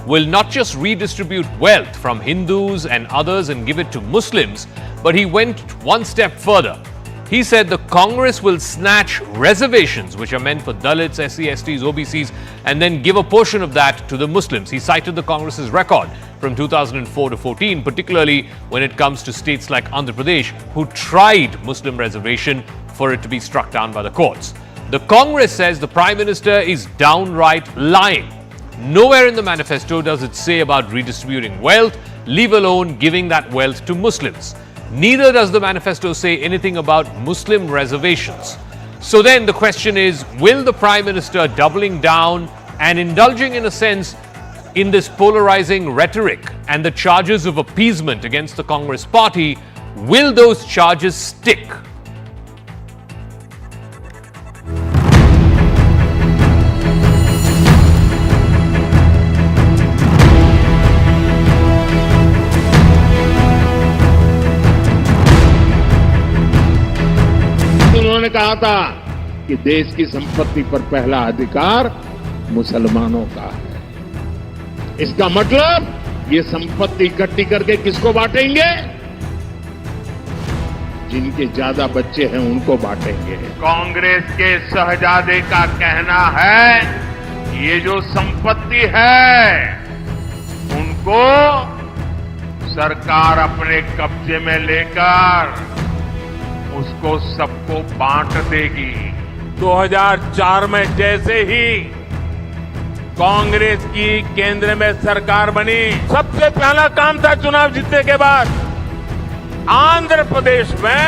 will not just redistribute wealth from Hindus and others and give it to Muslims, but he went one step further. He said the Congress will snatch reservations, which are meant for Dalits, SC, STs, OBCs, and then give a portion of that to the Muslims. He cited the Congress's record from 2004 to 14, particularly when it comes to states like Andhra Pradesh, who tried Muslim reservation for it to be struck down by the courts. The Congress says the Prime Minister is downright lying. Nowhere in the manifesto does it say about redistributing wealth, leave alone giving that wealth to Muslims. Neither does the manifesto say anything about Muslim reservations. So then the question is, will the Prime Minister doubling down and indulging in a sense in this polarizing rhetoric and the charges of appeasement against the Congress party, will those charges stick? उन्होंने कहा था कि देश की संपत्ति पर पहला अधिकार मुसलमानों का है। इसका मतलब ये संपत्ति इकट्ठी करके किसको बांटेंगे? जिनके ज्यादा बच्चे हैं उनको बांटेंगे। कांग्रेस के शहजादे का कहना है ये जो संपत्ति है उनको सरकार अपने कब्जे में लेकर उसको सबको बांट देगी। 2004 में जैसे ही कांग्रेस की केंद्र में सरकार बनी, सबसे पहला काम था चुनाव जीतने के बाद आंध्र प्रदेश में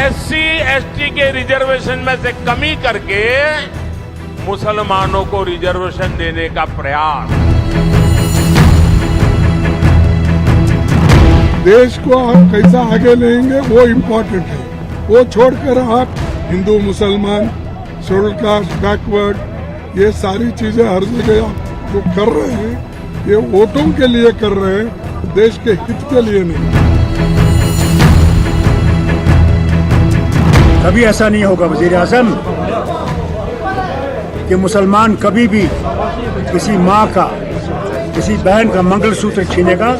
SC, ST के रिजर्वेशन में से कमी करके मुसलमानों को रिजर्वेशन देने का प्रयास। देश को हम कैसा आगे लेंगे वो इम्पोर्टेंट है। वो छोड़कर आप हिंदू मुसलमान शेड्यूल कास्ट बैकवर्ड ये सारी चीजें हर जगह आप जो कर रहे हैं ये वोटों के लिए कर रहे हैं, देश के हित के लिए नहीं। कभी ऐसा नहीं होगा वजीर आज़म कि मुसलमान कभी भी किसी माँ का किसी बहन का मंगलसूत्र छीनेगा,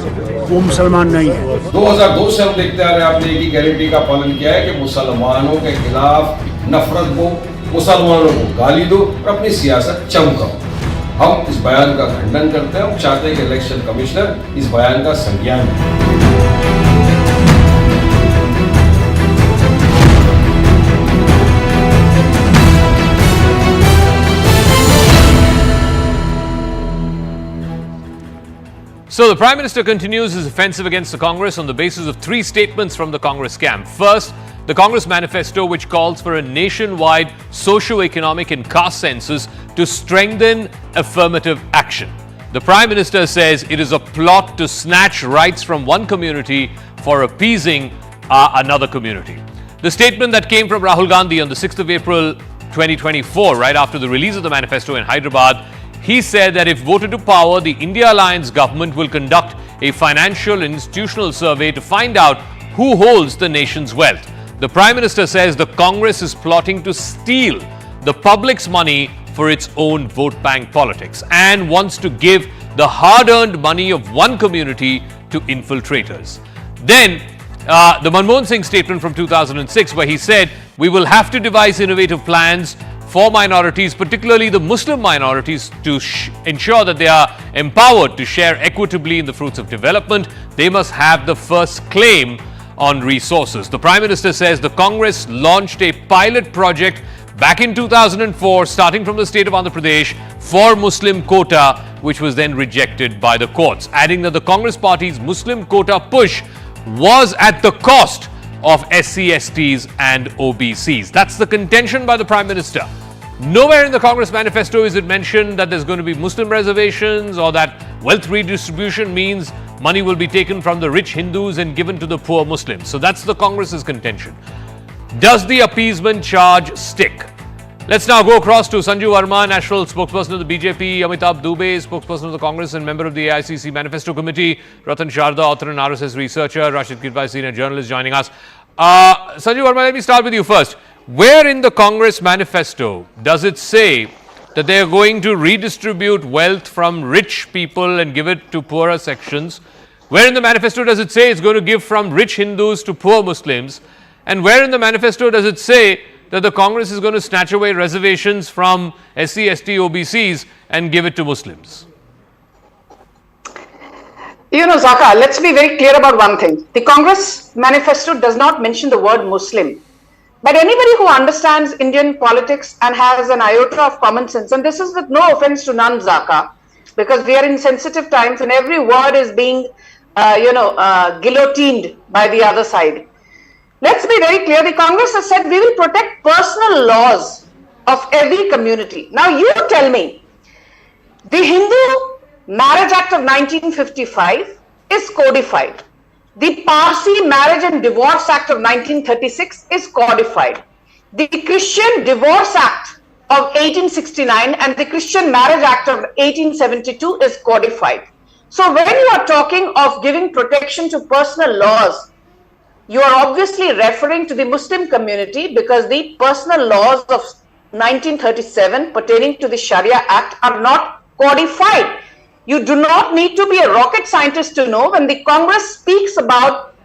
वो मुसलमान नहीं है। 2002 से हम देखते आ रहे हैं, आपने एक ही गारंटी का पालन किया है कि मुसलमानों के खिलाफ नफरत को, मुसलमानों को गाली दो और अपनी सियासत चमकाओ। हम इस बयान का खंडन करते हैं। हम चाहते हैं कि इलेक्शन कमिश्नर इस बयान का संज्ञान लें। So the Prime Minister continues his offensive against the Congress on the basis of three statements from the Congress camp. First, the Congress manifesto, which calls for a nationwide socio-economic and caste census to strengthen affirmative action. The Prime Minister says it is a plot to snatch rights from one community for appeasing another community. The statement that came from Rahul Gandhi on the 6th of April 2024, right after the release of the manifesto in Hyderabad, he said that if voted to power, the India Alliance government will conduct a financial and institutional survey to find out who holds the nation's wealth. The Prime Minister says the Congress is plotting to steal the public's money for its own vote bank politics and wants to give the hard-earned money of one community to infiltrators. Then, the Manmohan Singh statement from 2006, where he said, we will have to devise innovative plans for minorities, particularly the Muslim minorities, to ensure that they are empowered to share equitably in the fruits of development. They must have the first claim on resources. The Prime Minister says the Congress launched a pilot project back in 2004, starting from the state of Andhra Pradesh, for Muslim quota, which was then rejected by the courts, adding that the Congress party's Muslim quota push was at the cost of SC, STs and OBCs. That's the contention by the Prime Minister. Nowhere in the Congress manifesto is it mentioned that there's going to be Muslim reservations or that wealth redistribution means money will be taken from the rich Hindus and given to the poor Muslims. So that's the Congress's contention. Does the appeasement charge stick? Let's now go across to Sanju Verma, National Spokesperson of the BJP, Amitabh Dubey, Spokesperson of the Congress and member of the AICC Manifesto Committee, Ratan Sharda, author and RSS researcher, Rashid Kirpai, senior journalist, joining us. Sanju Verma, let me start with you first. Where in the Congress manifesto does it say that they are going to redistribute wealth from rich people and give it to poorer sections. Where in the manifesto does it say it's going to give from rich Hindus to poor Muslims? And where in the manifesto does it say that the Congress is going to snatch away reservations from SC, ST, OBCs and give it to Muslims? You know, Zaka, let's be very clear about one thing. The Congress manifesto does not mention the word Muslim. But anybody who understands Indian politics and has an iota of common sense, and this is with no offense to none, Zaka, because we are in sensitive times and every word is being, guillotined by the other side. Let's be very clear. The Congress has said we will protect personal laws of every community. Now you tell me, the Hindu Marriage Act of 1955 is codified. The Parsi Marriage and Divorce Act of 1936 is codified. The Christian Divorce Act of 1869 and the Christian Marriage Act of 1872 is codified. So when you are talking of giving protection to personal laws, you are obviously referring to the Muslim community because the personal laws of 1937 pertaining to the Sharia Act are not codified. You do not need to be a rocket scientist to know when the Congress speaks about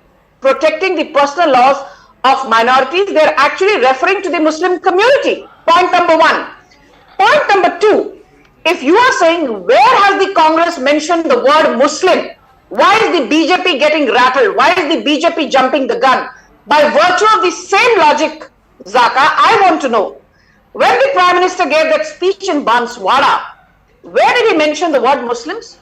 protecting the personal laws of minorities, they are actually referring to the Muslim community. Point number one. Point number two, if you are saying where has the Congress mentioned the word Muslim, why is the BJP getting rattled? Why is the BJP jumping the gun? By virtue of the same logic, Zaka, I want to know, when the Prime Minister gave that speech in Banswara, where did he mention the word Muslims?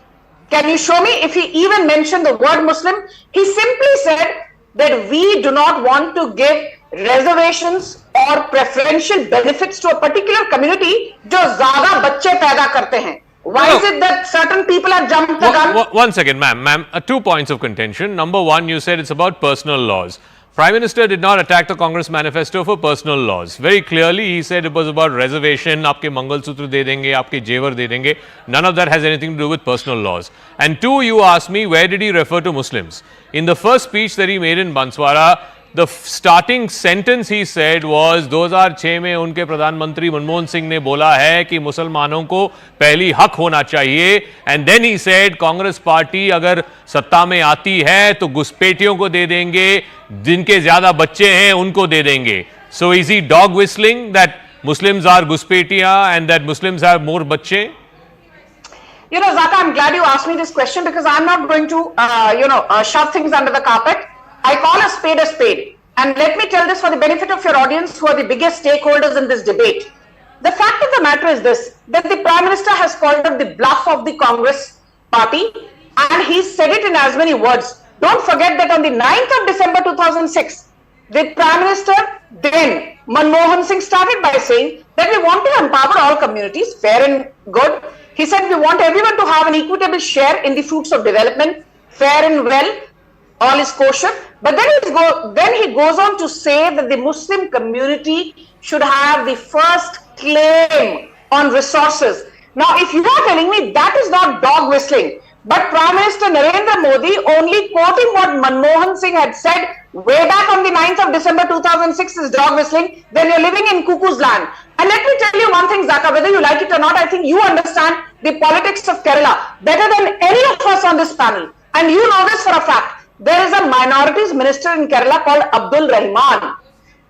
Can you show me if he even mentioned the word Muslim? He simply said that we do not want to give reservations or preferential benefits to a particular community जो ज़्यादा बच्चे पैदा करते हैं. Why is it that certain people have jumped the gun? One second, ma'am. 2 points of contention. Number one, you said it's about personal laws. Prime Minister did not attack the Congress manifesto for personal laws. Very clearly, he said it was about reservation, आपके मंगलसूत्र दे देंगे, आपके जेवर दे देंगे. None of that has anything to do with personal laws. And two, you asked me, where did he refer to Muslims? In the first speech that he made in Banswara, the starting sentence he said was 2006 में उनके प्रधानमंत्री मनमोहन सिंह ने बोला है कि मुसलमानों को पहली हक होना चाहिए. And then he said Congress party अगर सत्ता में आती है तो घुसपैठियों को दे देंगे, जिनके ज्यादा बच्चे हैं उनको दे देंगे. So is he dog whistling that Muslims are घुसपैठियां and that Muslims have more बच्चे? You know, Zaka, I'm glad you asked me this question because I'm not going to, shove things under the carpet. I call a spade a spade. And let me tell this for the benefit of your audience who are the biggest stakeholders in this debate. The fact of the matter is this, that the Prime Minister has called up the bluff of the Congress party and he said it in as many words. Don't forget that on the 9th of December 2006, the Prime Minister then, Manmohan Singh, started by saying that we want to empower all communities, fair and good. He said we want everyone to have an equitable share in the fruits of development, fair and well, all is kosher. But then he goes on to say that the Muslim community should have the first claim on resources. Now, if you are telling me that is not dog whistling, but Prime Minister Narendra Modi only quoting what Manmohan Singh had said way back on the 9th of December 2006 is dog whistling, then you're living in cuckoo's land. And let me tell you one thing, Zaka, whether you like it or not, I think you understand the politics of Kerala better than any of us on this panel. And you know this for a fact. There is a minorities minister in Kerala called Abdul Rahman.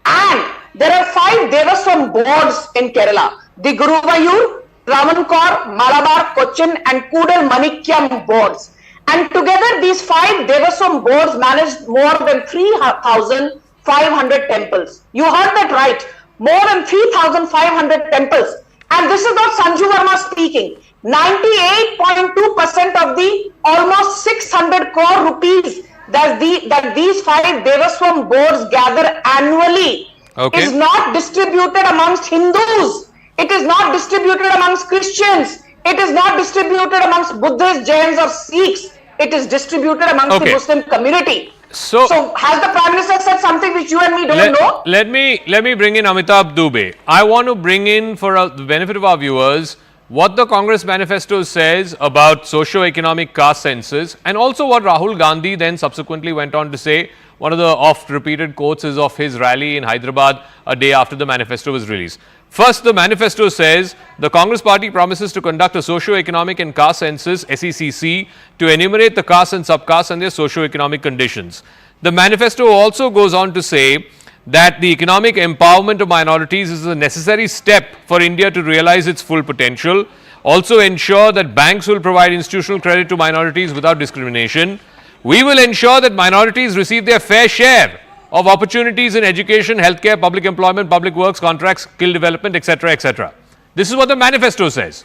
And there are 5 Devaswam boards in Kerala. The Guruvayur, Travancore, Malabar, Cochin and Kudal Manikyam boards. And together these 5 Devaswam boards managed more than 3,500 temples. You heard that right. More than 3,500 temples. And this is not Sanju Verma speaking. 98.2% of the almost 600 crore rupees that these 5 Devaswam boards gather annually is not distributed amongst Hindus. It is not distributed amongst Christians. It is not distributed amongst Buddhists, Jains or Sikhs. It is distributed amongst the Muslim community. So has the Prime Minister said something which you and me don't know? Let me bring in Amitabh Dubey. I want to bring in, for the benefit of our viewers, what the Congress manifesto says about socio-economic caste census and also what Rahul Gandhi then subsequently went on to say. One of the oft repeated quotes is of his rally in Hyderabad a day after the manifesto was released. First, the manifesto says the Congress party promises to conduct a socio-economic and caste census, SECC, to enumerate the castes and subcastes and their socio-economic conditions. The manifesto also goes on to say that the economic empowerment of minorities is a necessary step for India to realize its full potential. Also ensure that banks will provide institutional credit to minorities without discrimination. We will ensure that minorities receive their fair share of opportunities in education, healthcare, public employment, public works, contracts, skill development, etc., etc. This is what the manifesto says.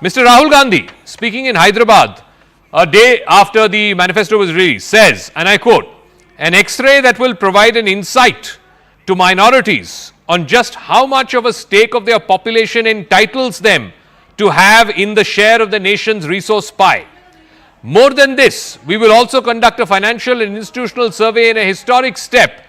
Mr. Rahul Gandhi, speaking in Hyderabad a day after the manifesto was released, says, and I quote, "An X-ray that will provide an insight to minorities on just how much of a stake of their population entitles them to have in the share of the nation's resource pie. More than this, we will also conduct a financial and institutional survey in a historic step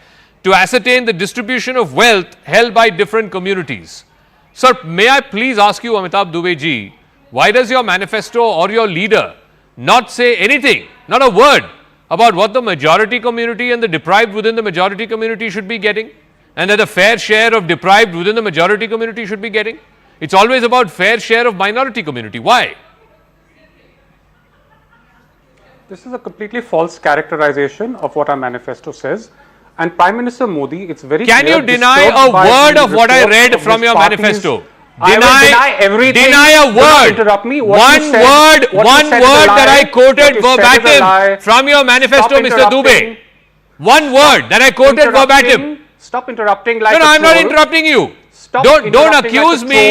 to ascertain the distribution of wealth held by different communities." Sir, may I please ask you, Amitabh Dubey ji, why does your manifesto or your leader not say anything, not a word, about what the majority community and the deprived within the majority community should be getting, and that a fair share of deprived within the majority community should be getting? It's always about fair share of minority community. Why? This is a completely false characterization of what our manifesto says. And Prime Minister Modi, it's very Can clear, you deny a word of what I read from your manifesto? Deny everything. Deny a word. Interrupt me. One word that I quoted verbatim from your manifesto, Mr. Dubey. One word that I quoted verbatim. Stop interrupting like No, I'm not interrupting you. Don't accuse me.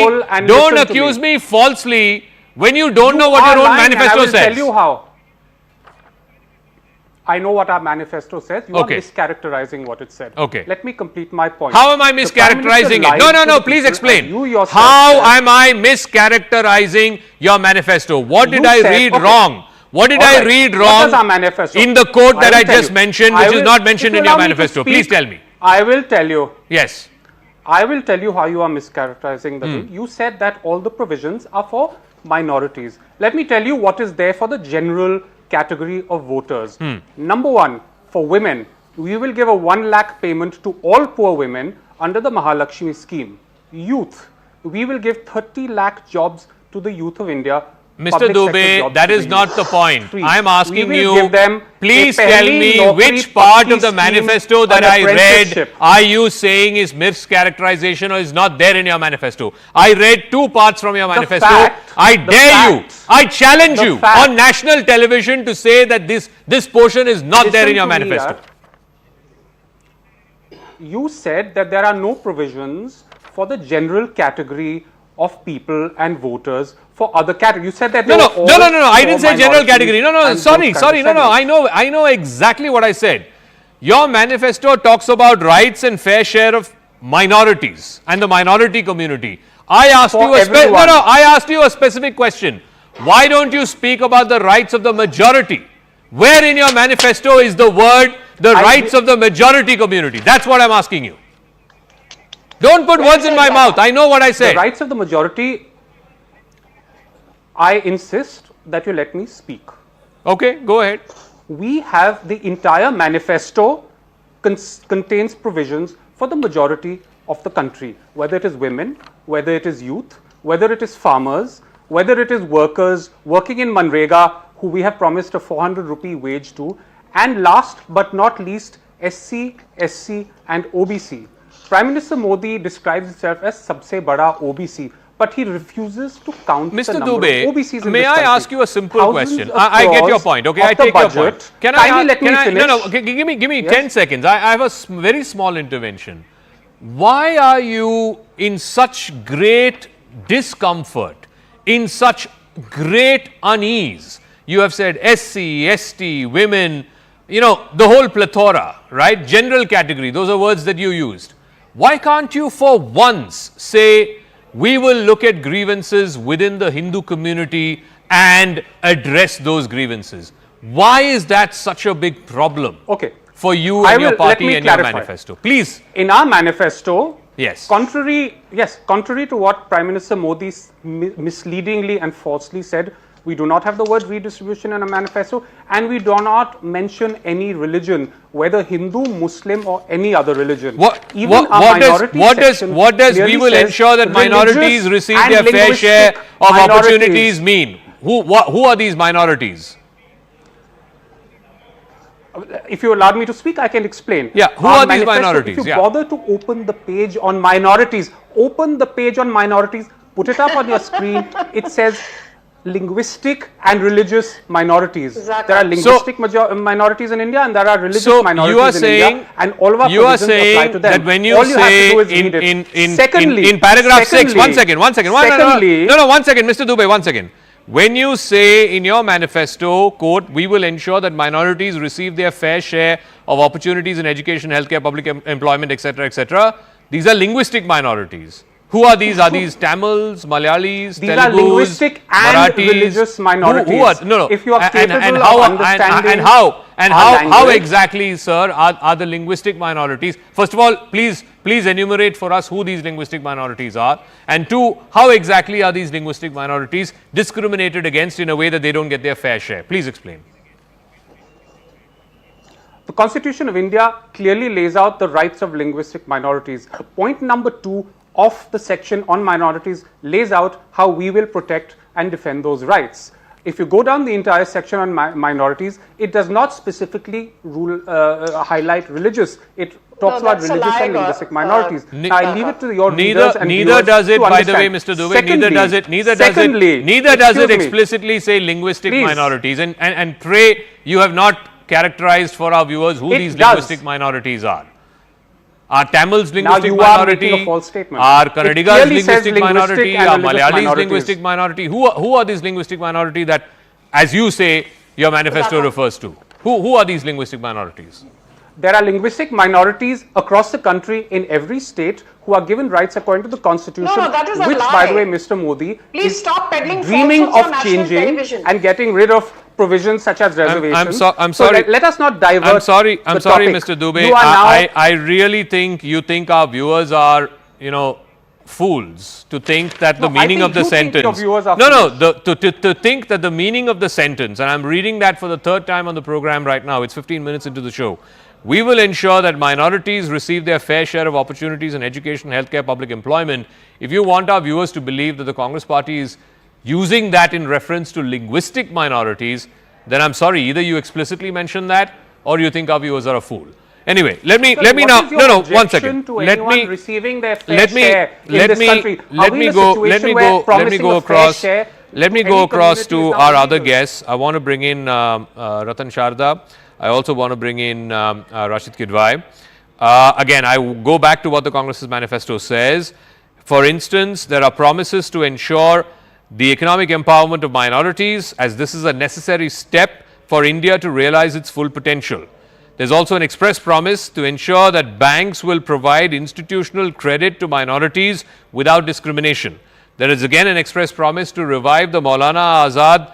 Don't accuse me falsely when you don't know what your own manifesto says. I will tell you how. I know what our manifesto says. You are mischaracterizing what it said. Okay. Let me complete my point. How am I mischaracterizing it? No, please explain. How am I mischaracterizing your manifesto? What did I read wrong? What did I read wrong in the quote that I just mentioned, which is not mentioned in your manifesto? Please tell me. I will tell you. Yes. I will tell you how you are mischaracterizing the bill. You said that all the provisions are for minorities. Let me tell you what is there for the general category of voters. Number one, for women, we will give a 1 lakh payment to all poor women under the Mahalakshmi scheme. Youth, we will give 30 lakh jobs to the youth of India. Mr. Dubey, that is not the point. I am asking you, please tell me which part of the manifesto that I read are you saying is mischaracterization or is not there in your manifesto? I read two parts from your manifesto. I dare you, I challenge you on national television to say that this portion is not there in your manifesto. You said that there are no provisions for the general category of people and voters for other categories. You said that no, I didn't say general category. Sorry. I know exactly what I said. Your manifesto talks about rights and fair share of minorities and the minority community. I asked you a specific question. Why don't you speak about the rights of the majority? Where in your manifesto is the word the rights of the majority community? That's what I'm asking you. Don't put words in my mouth. I know what I said. The rights of the majority, I insist that you let me speak. Okay, go ahead. We have the entire manifesto contains provisions for the majority of the country, whether it is women, whether it is youth, whether it is farmers, whether it is workers working in Manrega who we have promised a 400 rupee wage to, and last but not least, SC, SC and OBC. Prime Minister Modi describes himself as Sabse Bada OBC, but he refuses to count Mr. the number Dubey, of OBCs in may this I country. ask you a simple question? I get your point. Okay, I take your point. Can I let me finish? Give me 10 seconds. I have a very small intervention. Why are you in such great discomfort, in such great unease? You have said SC, ST, women, the whole plethora, right? General category, those are words that you used. Why can't you for once say, we will look at grievances within the Hindu community and address those grievances? Why is that such a big problem for you and your party and your manifesto? Please. In our manifesto, yes, contrary to what Prime Minister Modi misleadingly and falsely said, We do not have the word redistribution in a manifesto, and we do not mention any religion, whether Hindu, Muslim, or any other religion. What does we will ensure that minorities receive their fair share of opportunities mean? Who are these minorities? If you allow me to speak, I can explain. Yeah, who are these minorities? If you bother to open the page on minorities, open the page on minorities, put it up on your screen. It says linguistic and religious minorities. Exactly. There are linguistic minorities in India, and there are religious minorities in India, and all of our you are provisions apply saying to them. that when you all you say have to do is read it. in paragraph 6, one second. One second, Mr. Dubey, 1 second. When you say in your manifesto, quote, we will ensure that minorities receive their fair share of opportunities in education, healthcare, public employment, etc., these are linguistic minorities. Who are these? Are these Tamils, Malayalis, These Telugus, are linguistic and Marathis? religious minorities. Who are, no. If you are capable and of understanding how exactly, sir, are the linguistic minorities? First of all, please enumerate for us who these linguistic minorities are, and two, how exactly are these linguistic minorities discriminated against in a way that they don't get their fair share? Please explain. The Constitution of India clearly lays out the rights of linguistic minorities. Point number 2 of the section on minorities lays out how we will protect and defend those rights. If you go down the entire section on minorities, it does not specifically highlight religious. It talks about religious and linguistic minorities. I leave it to your readers and neither does it, by the way, Mr. Dubey. Neither does it explicitly say linguistic minorities. And pray you have not characterized for our viewers who these linguistic minorities are. Are Tamils linguistic minority? Are Kannadigas linguistic minority? Are Malayalis linguistic minority? Who are these linguistic minority that, as you say, your manifesto refers to? Who are these linguistic minorities? There are linguistic minorities across the country in every state who are given rights according to the Constitution, that is a which, lie. by the way, Mr. Modi Please is stop peddling dreaming falsehoods of on national changing television. and getting rid of provisions such as reservations. I'm sorry. So let us not divert. I'm sorry, Mr. Dubey. I really think you think our viewers are, fools to think that the meaning of the sentence. To think that the meaning of the sentence, and I'm reading that for the third time on the program right now. It's 15 minutes into the show. We will ensure that minorities receive their fair share of opportunities in education, healthcare, public employment. If you want our viewers to believe that the Congress party is using that in reference to linguistic minorities, then I'm sorry, either you explicitly mention that or you think our viewers are a fool. Anyway, let me now, one second. Let me go across to our other guests. I want to bring in Ratan Sharda. I also want to bring in Rashid Kidwai. Again, I go back to what the Congress's manifesto says. For instance, there are promises to ensure the economic empowerment of minorities, as this is a necessary step for India to realize its full potential. There's also an express promise to ensure that banks will provide institutional credit to minorities without discrimination. There is again an express promise to revive the Maulana Azad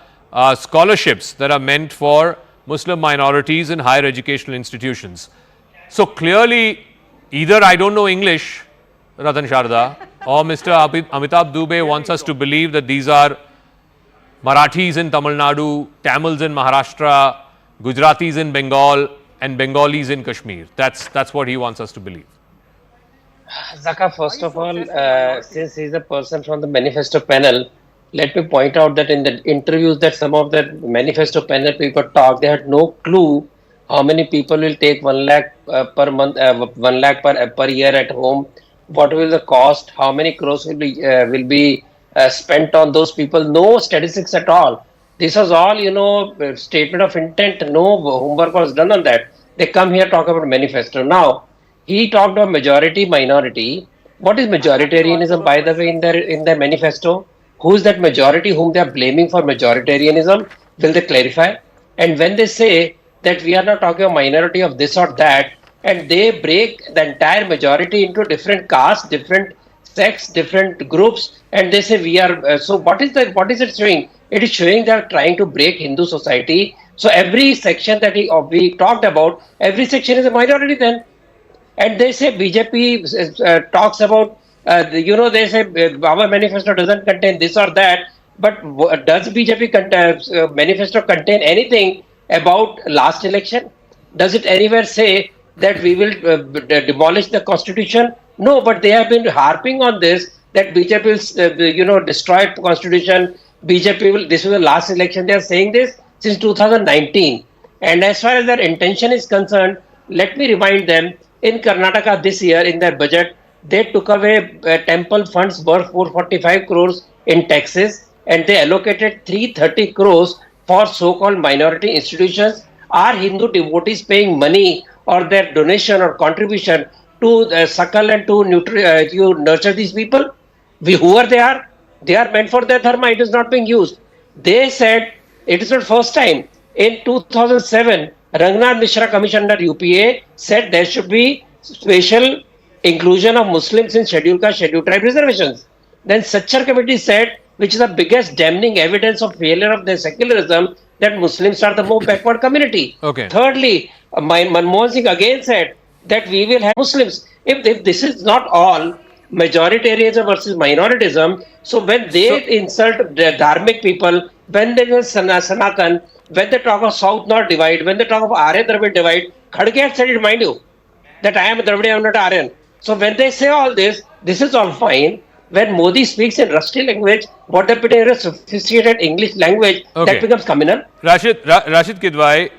scholarships that are meant for Muslim minorities in higher educational institutions. So clearly, either I don't know English, Ratan Sharda, or Mr. Amitabh Dubey wants us to believe that these are Marathis in Tamil Nadu, Tamils in Maharashtra, Gujaratis in Bengal, and Bengalis in Kashmir. That's what he wants us to believe. Zaka, first of all, since he's a person from the manifesto panel, let me point out that in the interviews that some of the manifesto panel people talk, they had no clue how many people will take 1 lakh per month, 1 lakh per year at home. What will the cost? How many crores will be spent on those people? No statistics at all. This was all, statement of intent. No homework was done on that. They come here talk about manifesto. Now, he talked about majority, minority. What is majoritarianism, by the way, in their manifesto? Who is that majority whom they are blaming for majoritarianism? Will they clarify? And when they say that we are not talking about minority of this or that, and they break the entire majority into different castes, different sects, different groups, and they say we are. So what is it showing? It is showing they are trying to break Hindu society. So every section that we talked about, every section is a minority then. And they say BJP talks about, they say our manifesto doesn't contain this or that. But does BJP manifesto contain anything about last election? Does it anywhere say that we will demolish the constitution? No, but they have been harping on this, that BJP will, destroy the constitution. BJP will. This was the last election. They are saying this since 2019. And as far as their intention is concerned, let me remind them, in Karnataka this year, in their budget, they took away temple funds worth 445 crores in taxes, and they allocated 330 crores for so-called minority institutions. Are Hindu devotees paying money or their donation or contribution to suckle and to nurture these people? Who are they are? They are meant for their dharma. It is not being used. They said it is not first time. In 2007, Rangnath Mishra Commission under UPA said there should be special inclusion of Muslims in scheduled caste, scheduled tribe reservations. Then Sachar Committee said, which is the biggest damning evidence of failure of their secularism, that Muslims are the more backward community. Okay. Thirdly, Manmohan Singh again said that we will have Muslims. If this is not all majoritarianism versus minoritism, so when they insult the dharmic people, when they will Sanatan, when they talk of South-North divide, when they talk of Aryan-Dravid divide, Khadge had said it, remind you, that I am a Dravidi, I am not Aryan. So when they say all this is all fine. When Modi speaks in rusty language, what they put in a sophisticated English language, that becomes communal. Rashid Kidwai,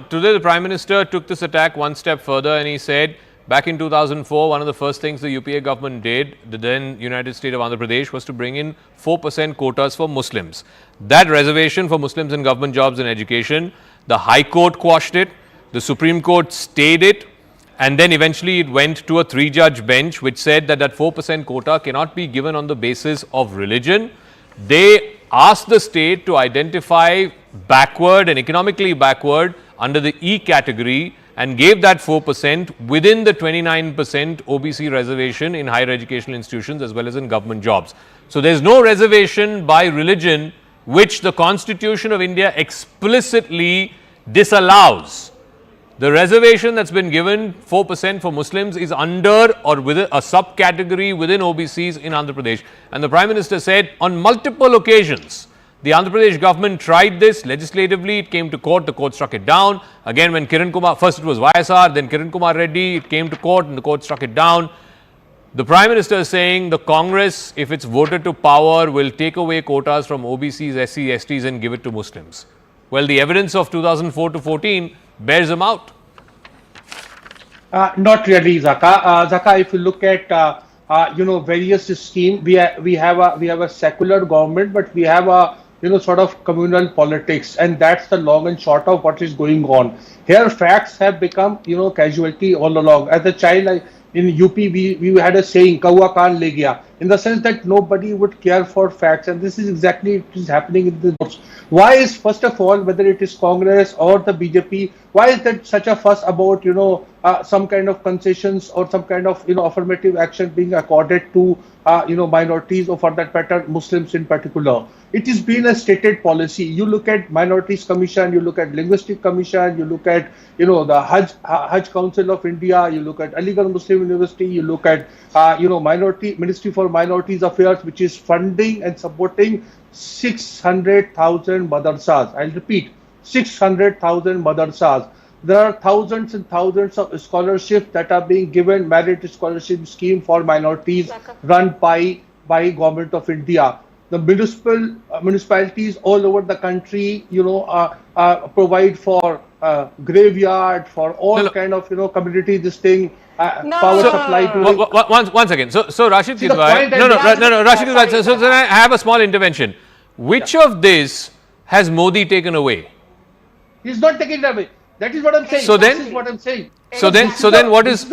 today the Prime Minister took this attack one step further and he said, back in 2004, one of the first things the UPA government did, the then United State of Andhra Pradesh, was to bring in 4% quotas for Muslims. That reservation for Muslims in government jobs and education, the High Court quashed it, the Supreme Court stayed it, and then eventually it went to a 3-judge bench which said that 4% quota cannot be given on the basis of religion. They asked the state to identify backward and economically backward under the E category and gave that 4% within the 29% OBC reservation in higher educational institutions as well as in government jobs. So there's no reservation by religion which the Constitution of India explicitly disallows. The reservation that's been given, 4% for Muslims, is under or within a subcategory within OBCs in Andhra Pradesh. And the Prime Minister said on multiple occasions, the Andhra Pradesh government tried this legislatively, it came to court, the court struck it down. Again, when Kiran Kumar, first it was YSR, then Kiran Kumar Reddy, it came to court and the court struck it down. The Prime Minister is saying the Congress, if it's voted to power, will take away quotas from OBCs, SC, STs and give it to Muslims. Well, the evidence of 2004 to 14 bears them out. Not really, Zaka. Zaka, if you look at various schemes, we have a secular government, but we have a sort of communal politics, and that's the long and short of what is going on here. Facts have become casualty all along. As a child, in UP, we had a saying, "Kaua kaan le gaya," in the sense that nobody would care for facts, and this is exactly what is happening in the notes. Why is, first of all, whether it is Congress or the BJP, why is that such a fuss about some kind of concessions or some kind of affirmative action being accorded to minorities, or for that matter Muslims in particular? It has been a stated policy. You look at Minorities Commission, you look at Linguistic Commission, you look at the Hajj Council of India, you look at Aligarh Muslim University, you look at Ministry for Minorities Affairs, which is funding and supporting 600,000 madrasas. I'll repeat, 600,000 madrasas. There are thousands and thousands of scholarships that are being given, merit scholarship scheme for minorities run by Government of India. The municipalities all over the country, provide for graveyard, for all kind of community power supply. Once again, so Rashid Kidwai, Rashid Kidwai, so I have a small intervention. Which of this has Modi taken away? He's not taking it away. That is what I'm saying. So then, this is what I'm saying. So then, what is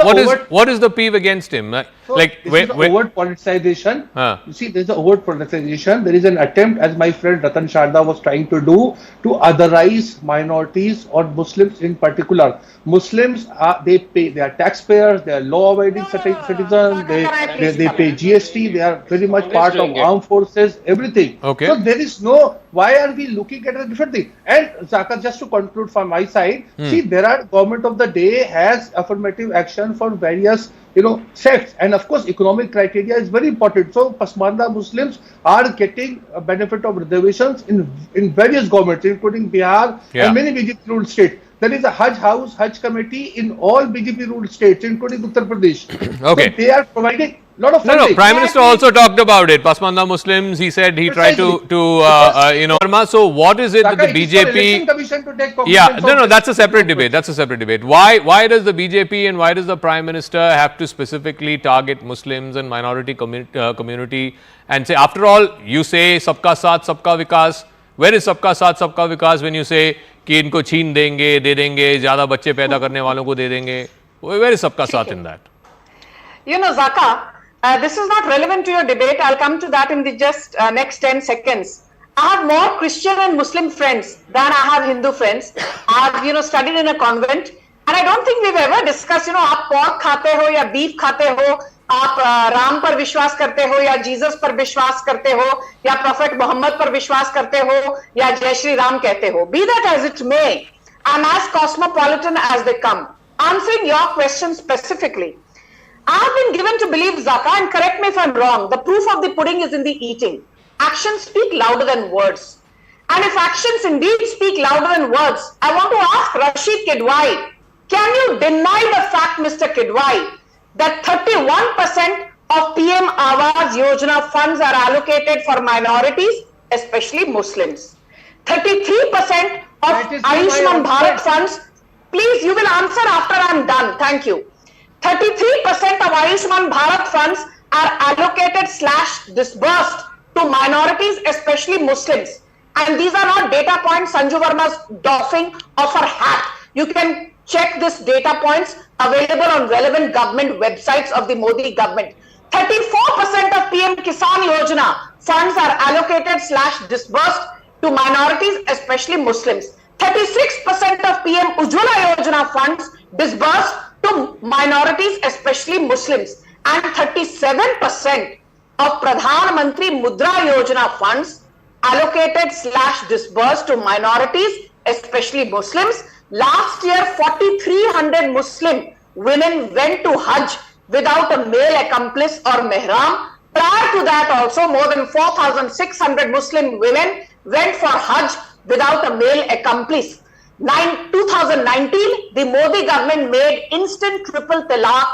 the peeve against him? Overt politicization. You see, there is an overt politicization. There is an attempt, as my friend Ratan Sharda was trying to do, to otherize minorities or Muslims in particular. Muslims they are taxpayers, they are law-abiding citizens, they pay GST, they are very much part of armed forces, everything. Okay. So there is why are we looking at a different thing? And Zaka, just to conclude from my side, see, there are government of the day has as affirmative action for various sects, and of course economic criteria is very important. So Pasmanda Muslims are getting a benefit of reservations in various governments, including Bihar and many BJP ruled states. There is a Hajj house, Hajj committee in all BJP ruled states, including Uttar Pradesh. Okay. So they are providing a lot of funding. No, Prime Minister also talked about it. Pasmanda Muslims, he said he tried to Burma. So what is it that the BJP... Commission to take that's a separate debate. That's a separate debate. Why does the BJP and why does the Prime Minister have to specifically target Muslims and minority community and say, after all, you say Sabka Saath, Sabka Vikas. Where is Sabka Saath, Sabka Vikas when you say कि इनको छीन देंगे, दे देंगे, ज़्यादा बच्चे पैदा करने वालों को दे देंगे? Where is Sabka Saath in that? Zaka, this is not relevant to your debate. I'll come to that in the just next 10 seconds. I have more Christian and Muslim friends than I have Hindu friends. I've, studied in a convent, and I don't think we've ever discussed, आप pork खाते हो या beef खाते हो, आप राम पर विश्वास करते हो या जीसस पर विश्वास करते हो या प्रोफेट मोहम्मद पर विश्वास करते हो या जय श्री राम कहते हो. Be that as it may, I'm as cosmopolitan as they come. Answering your question specifically, I've been given to believe, Zaka, and correct me if I'm wrong, the proof of the pudding is in the eating. Actions speak louder than words. And if actions indeed speak louder than words, I want to ask Rashid Kidwai, can you deny the fact, Mr. Kidwai, that 31% of PM Awas Yojana funds are allocated for minorities, especially Muslims? 33% of Ayushman Bharat funds, please, you will answer after I'm done. Thank you. 33% of Ayushman Bharat funds are allocated / disbursed to minorities, especially Muslims. And these are not data points Sanju Verma's doffing of her hat. You can check this data points available on relevant government websites of the Modi government. 34% of PM Kisan Yojana funds are allocated / disbursed to minorities, especially Muslims. 36% of PM Ujjwala Yojana funds disbursed to minorities, especially Muslims. And 37% of Pradhan Mantri Mudra Yojana funds allocated / disbursed to minorities, especially Muslims. Last year, 4,300 Muslim women went to Hajj without a male accomplice or mehram. Prior to that also, more than 4,600 Muslim women went for Hajj without a male accomplice. 2019, the Modi government made instant triple talaq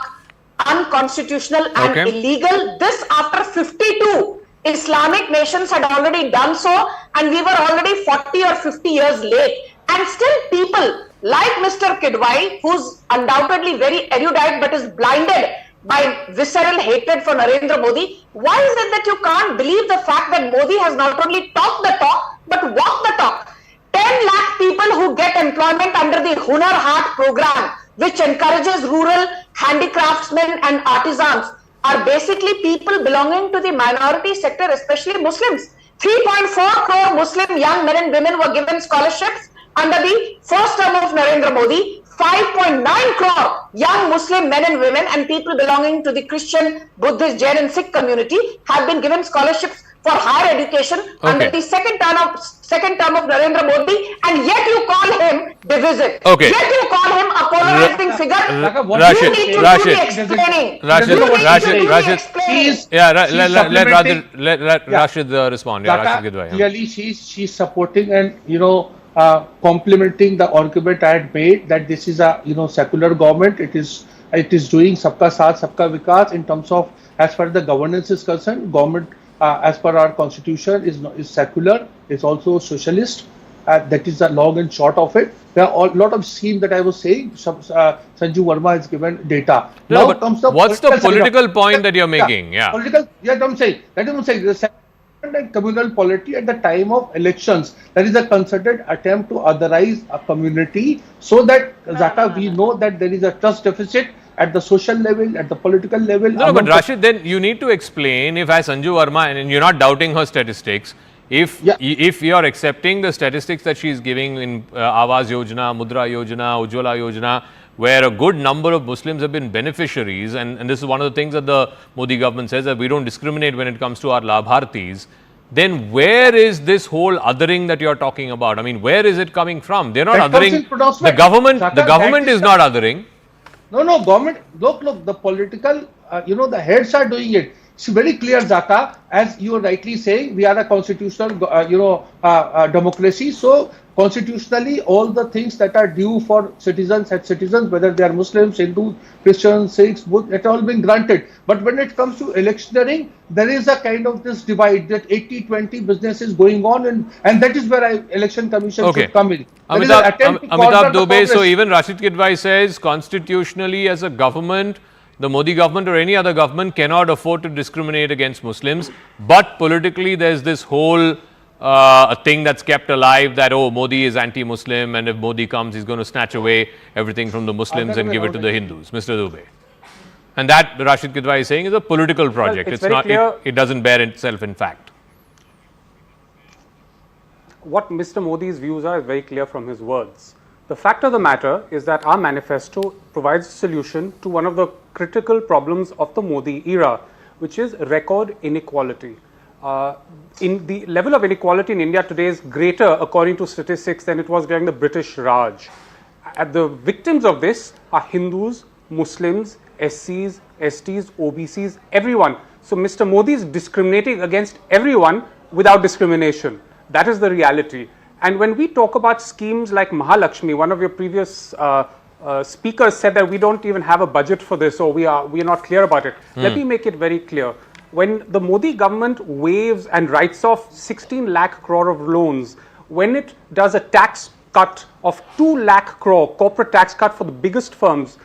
unconstitutional and illegal. This after 52 Islamic nations had already done so, and we were already 40 or 50 years late. And still people like Mr. Kidwai, who's undoubtedly very erudite but is blinded by visceral hatred for Narendra Modi, why is it that you can't believe the fact that Modi has not only talked the talk but walked the talk? 10 lakh people who get employment under the Hunar Haat program, which encourages rural handicraftsmen and artisans, are basically people belonging to the minority sector, especially Muslims. 3.4 crore Muslim young men and women were given scholarships under the first term of Narendra Modi. 5.9 crore young Muslim men and women and people belonging to the Christian, Buddhist, Jain and Sikh community have been given scholarships for higher education under the second term of Narendra Modi, and yet you call him divisive. Yet you call him a polarizing figure. You need to do the explaining. Let Rashid respond. Clearly, she's supporting and complementing the argument I had made that this is a secular government. It is doing Sabka Saath, Sabka Vikas in terms of, as far as the governance is concerned, government as per our constitution is secular. It's also socialist. That is the long and short of it. There are a lot of schemes that I was saying. Sanju Verma has given data. No, but comes what's the political point that you're making? Political. I'm saying. That is saying. The and communal polity at the time of elections. That is a concerted attempt to otherize a community so that, Zaka, we know that there is a trust deficit at the social level, at the political level. No, but Rashid, then you need to explain if as Sanju Verma, and you're not doubting her statistics, if you're accepting the statistics that she's giving in Awas Yojana, Mudra Yojana, Ujjwala Yojana, where a good number of Muslims have been beneficiaries, and this is one of the things that the Modi government says, that we don't discriminate when it comes to our Labhartis, then where is this whole othering that you're talking about? I mean, where is it coming from? They're not othering. The government is not othering. No, government, look, the political, the heads are doing it. It's very clear, Zaka, as you are rightly saying, we are a constitutional, democracy. So constitutionally, all the things that are due for citizens and citizens, whether they are Muslims, Hindus, Christians, Sikhs, Buddhists, it all been granted. But when it comes to electioneering, there is a kind of this divide that 80-20 business is going on, and that is where election commission should come in. Amitabh Dubey, so even Rashid Kidwai says constitutionally as a government, the Modi government or any other government cannot afford to discriminate against Muslims. But politically, there's this whole thing that's kept alive that, oh, Modi is anti-Muslim, and if Modi comes, he's going to snatch away everything from the Muslims and give it to the Hindus. Mr. Dubey. And that, Rashid Kidwai is saying, is a political project. Well, it's not. It doesn't bear itself in fact. What Mr. Modi's views are is very clear from his words. The fact of the matter is that our manifesto provides a solution to one of the critical problems of the Modi era, which is record inequality. In the level of inequality in India today is greater, according to statistics, than it was during the British Raj. The victims of this are Hindus, Muslims, SCs, STs, OBCs, everyone. So Mr. Modi is discriminating against everyone without discrimination. That is the reality. And when we talk about schemes like Mahalakshmi, one of your previous speakers said that we don't even have a budget for this, or we are not clear about it. Let me make it very clear. When the Modi government waives and writes off 16 lakh crore of loans, when it does a tax cut of 2 lakh crore, corporate tax cut for the biggest firms,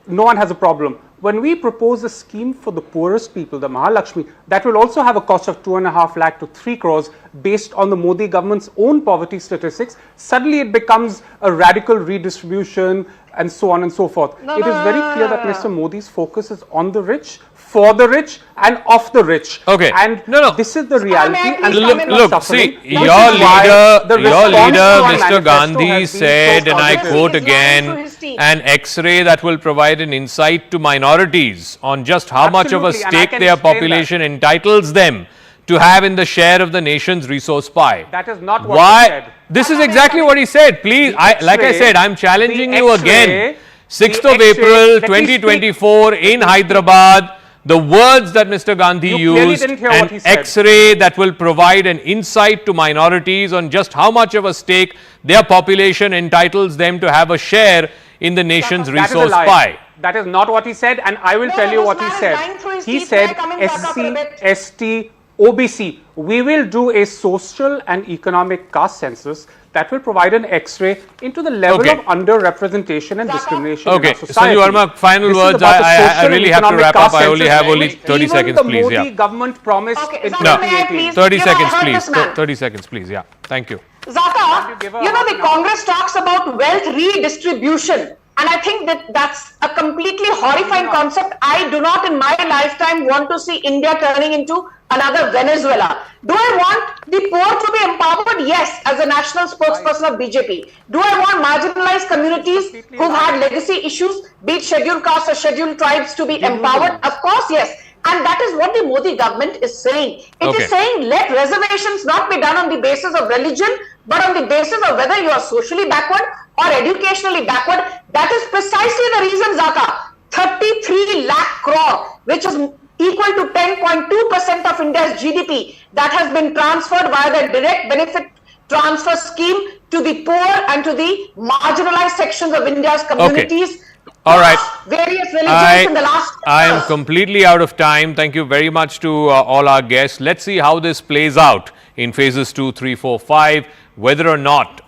no one has a problem. When we propose a scheme for the poorest people, the Mahalakshmi, that will also have a cost of 2.5 lakh to 3 crores based on the Modi government's own poverty statistics, suddenly it becomes a radical redistribution and so on and so forth. It is very clear that Mr. Modi's focus is on the rich, for the rich and of the rich. Okay. And this is the reality. And look, see, your leader, Mr. Gandhi said, and I quote again, an X-ray that will provide an insight to minorities on just how much of a stake their population entitles them to have in the share of the nation's resource pie. That is not what he said. This is exactly what he said. Please, like I said, I'm challenging you again. 6th of April, 2024 in Hyderabad. The words that Mr. Gandhi used, an X-ray that will provide an insight to minorities on just how much of a stake their population entitles them to have a share in the nation's resource pie. That is not what he said, and I will tell you what he said. He said SC, ST, OBC. We will do a social and economic caste census that will provide an X-ray into the level of underrepresentation and discrimination in our society. So, Varma, final words. I really have to wrap up. I only have 30 seconds, please. The Modi government promised in 2018. 30 seconds, please. 30 seconds, please. Yeah. Thank you. Zaka, the Congress talks about wealth redistribution. And I think that that's a completely horrifying concept. I do not in my lifetime want to see India turning into another Venezuela. Do I want the poor to be empowered? Yes, as a national spokesperson of BJP. Do I want marginalized communities who've had legacy issues, be it scheduled castes or scheduled tribes, to be empowered? Of course, yes. And that is what the Modi government is saying. It is saying let reservations not be done on the basis of religion, but on the basis of whether you are socially backward or educationally backward. That is precisely the reason, Zaka. 33 lakh crore, which is equal to 10.2% of India's GDP, that has been transferred via the direct benefit transfer scheme to the poor and to the marginalized sections of India's communities. All right. Various religions in the last years. I am completely out of time. Thank you very much to all our guests. Let's see how this plays out in phases 2, 3, 4, 5, whether or not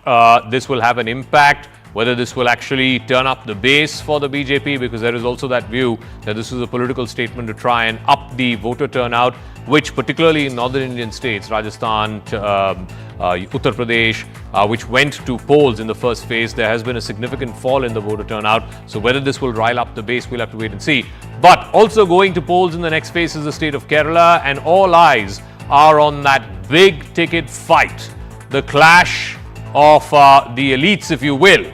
this will have an impact, whether this will actually turn up the base for the BJP, because there is also that view that this is a political statement to try and up the voter turnout, which particularly in northern Indian states, Rajasthan, Uttar Pradesh, which went to polls in the first phase, there has been a significant fall in the voter turnout. So whether this will rile up the base, we'll have to wait and see. But also going to polls in the next phase is the state of Kerala, and all eyes are on that big ticket fight, the clash of the elites, if you will.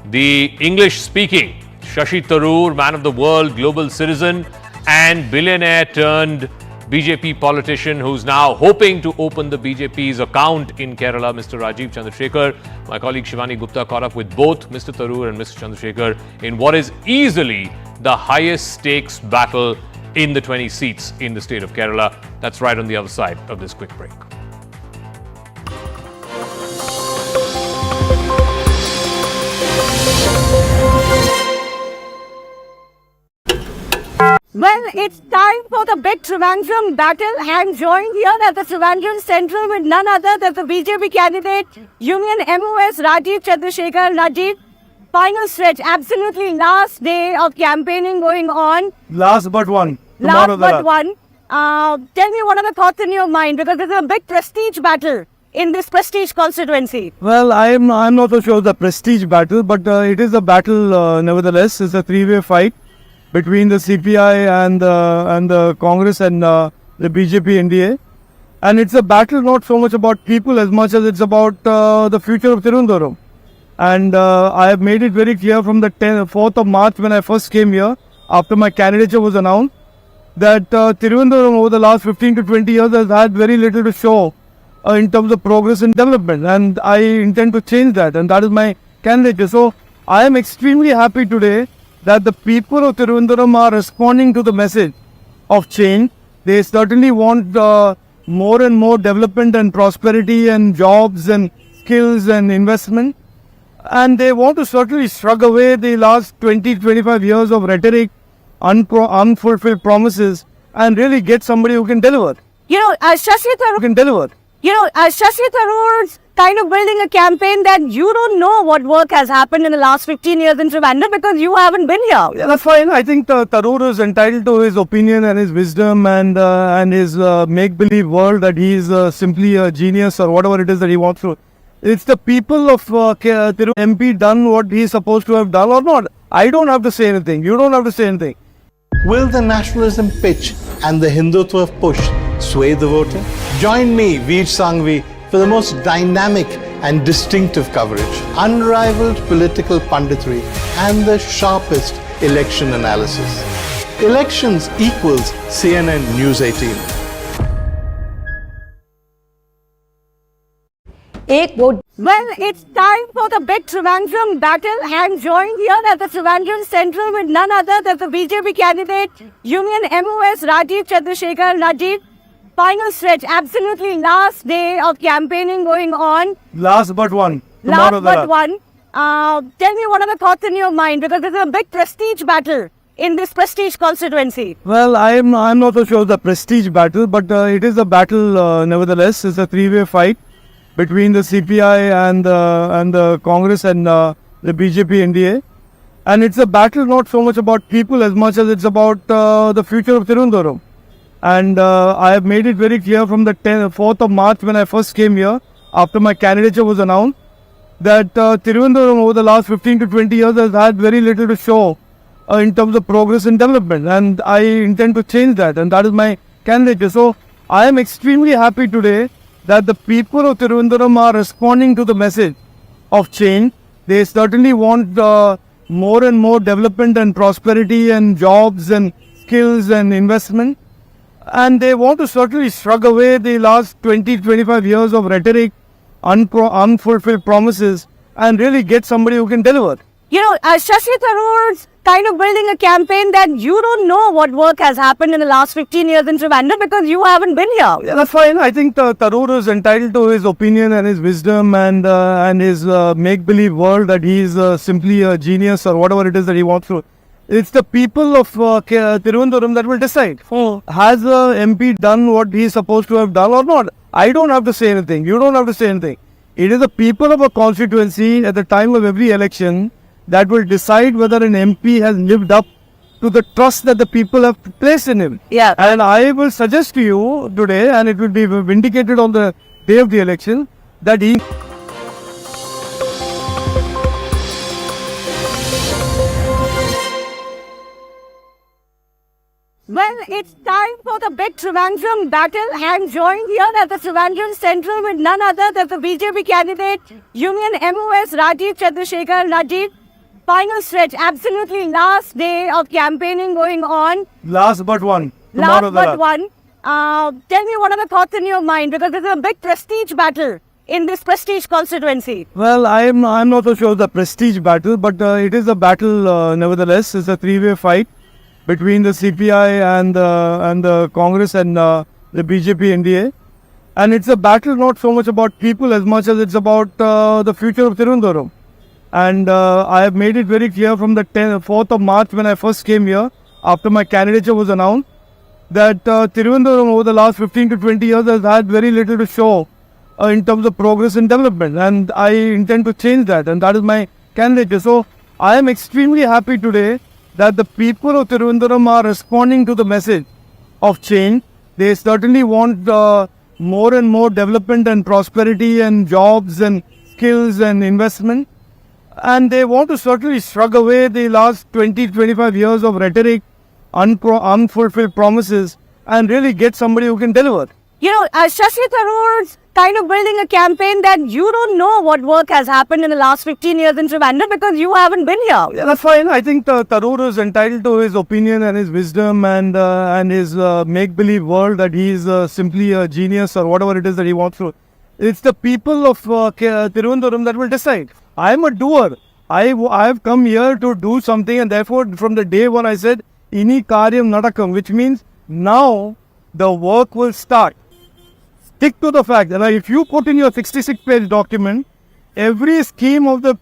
The English-speaking Shashi Tharoor, man of the world, global citizen, and billionaire turned BJP politician who's now hoping to open the BJP's account in Kerala, Mr. Rajeev Chandrasekhar. My colleague Shivani Gupta caught up with both Mr. Tharoor and Mr. Chandrasekhar in what is easily the highest stakes battle in the 20 seats in the state of Kerala. That's right on the other side of this quick break. Well, it's time for the big Trivandrum battle. I'm joined here at the Trivandrum Central with none other than the BJP candidate, Union MOS Rajeev Chandrasekhar. Rajeev, final stretch, absolutely last day of campaigning going on. Last but one. Last but one. Tell me, what are the thoughts in your mind? Because this is a big prestige battle in this prestige constituency. Well, I'm not so sure the prestige battle, but it is a battle nevertheless. It's a three-way fight between the CPI and the Congress and the BJP NDA. And it's a battle not so much about people as much as it's about the future of Thiruvananthapuram. And I have made it very clear from the 4th of March when I first came here, after my candidature was announced, that Thiruvananthapuram over the last 15 to 20 years has had very little to show in terms of progress and development. And I intend to change that, and that is my candidature. So I am extremely happy today that the people of Thiruvananthapuram are responding to the message of change. They certainly want more and more development and prosperity and jobs and skills and investment. And they want to certainly shrug away the last 20-25 years of rhetoric, unfulfilled promises, and really get somebody who can deliver. Shashi Tharoor's kind of building a campaign that you don't know what work has happened in the last 15 years in Trivandrum because you haven't been here. Yeah, that's fine. I think Tharoor is entitled to his opinion and his wisdom and his make-believe world that he is simply a genius or whatever it is that he wants to. It's the people of Thiru MP done what he is supposed to have done or not. I don't have to say anything. You don't have to say anything. Will the nationalism pitch and the Hindutva push sway the voter? Join me, Veer Sangvi, for the most dynamic and distinctive coverage, unrivaled political punditry, and the sharpest election analysis. Elections equals CNN News 18. Well, it's time for the big Trivandrum battle. I'm joined here at the Trivandrum Central with none other than the BJP candidate, Union MOS Rajeev Chandrasekhar. Rajeev, final stretch, absolutely last day of campaigning going on. Last but one. Last but one. Tell me, what are the thoughts in your mind? Because this is a big prestige battle in this prestige constituency. Well, I'm not so sure the prestige battle, but it is a battle nevertheless. It's a three-way fight between the CPI and the Congress and the BJP NDA. And it's a battle not so much about people as much as it's about the future of Thiruvananthapuram. And I have made it very clear from the 4th of March when I first came here, after my candidature was announced, that Thiruvananthapuram over the last 15 to 20 years has had very little to show in terms of progress and development. And I intend to change that, and that is my candidature. So I am extremely happy today that the people of Thiruvananthapuram are responding to the message of change. They certainly want more and more development and prosperity and jobs and skills and investment. And they want to certainly shrug away the last 20-25 years of rhetoric, unfulfilled promises, and really get somebody who can deliver. Shashi Tharoor's kind of building a campaign that you don't know what work has happened in the last 15 years in Trivandrum because you haven't been here. Yeah, that's fine. I think Tharoor is entitled to his opinion and his wisdom and his make-believe world that he is simply a genius or whatever it is that he wants to. It's the people of Thiruvananthapuram that will decide. Has the MP done what he is supposed to have done or not? I don't have to say anything. You don't have to say anything. It is the people of a constituency at the time of every election that will decide whether an MP has lived up to the trust that the people have placed in him. Yeah. And I will suggest to you today, and it will be vindicated on the day of the election, that he... Well, it's time for the big Trivandrum battle. I'm joined here at the Trivandrum Central with none other than the BJP candidate, Union MOS Rajeev Chandrasekhar. Rajeev, final stretch, absolutely last day of campaigning going on. Last but one. Last but one. Tell me what are the thoughts in your mind, because there's a big prestige battle in this prestige constituency. Well, I'm not so sure of the prestige battle, but it is a battle nevertheless. It's a three-way fight between the CPI and the Congress and the BJP NDA. And it's a battle not so much about people as much as it's about the future of Thiruvananthapuram. And I have made it very clear from the 4th of March when I first came here, after my candidature was announced, that Thiruvananthapuram over the last 15 to 20 years has had very little to show in terms of progress and development. And I intend to change that, and that is my candidature. So I am extremely happy today that the people of Thiruvananthapuram are responding to the message of change. They certainly want more and more development and prosperity and jobs and skills and investment. And they want to certainly shrug away the last 20-25 years of rhetoric, unfulfilled promises, and really get somebody who can deliver. You know, Shashi Tharoor's kind of building a campaign that you don't know what work has happened in the last 15 years in Trivandrum because you haven't been here. Yeah, that's fine. I think Tharoor is entitled to his opinion and his wisdom and his make-believe world that he is simply a genius or whatever it is that he wants to. It's the people of Thiruvananthapuram that will decide. I am a doer. I have come here to do something, and therefore from the day one I said, Ini karyam nadakam, which means now the work will start. Stick to the fact that if you put in your 66-page document every scheme of the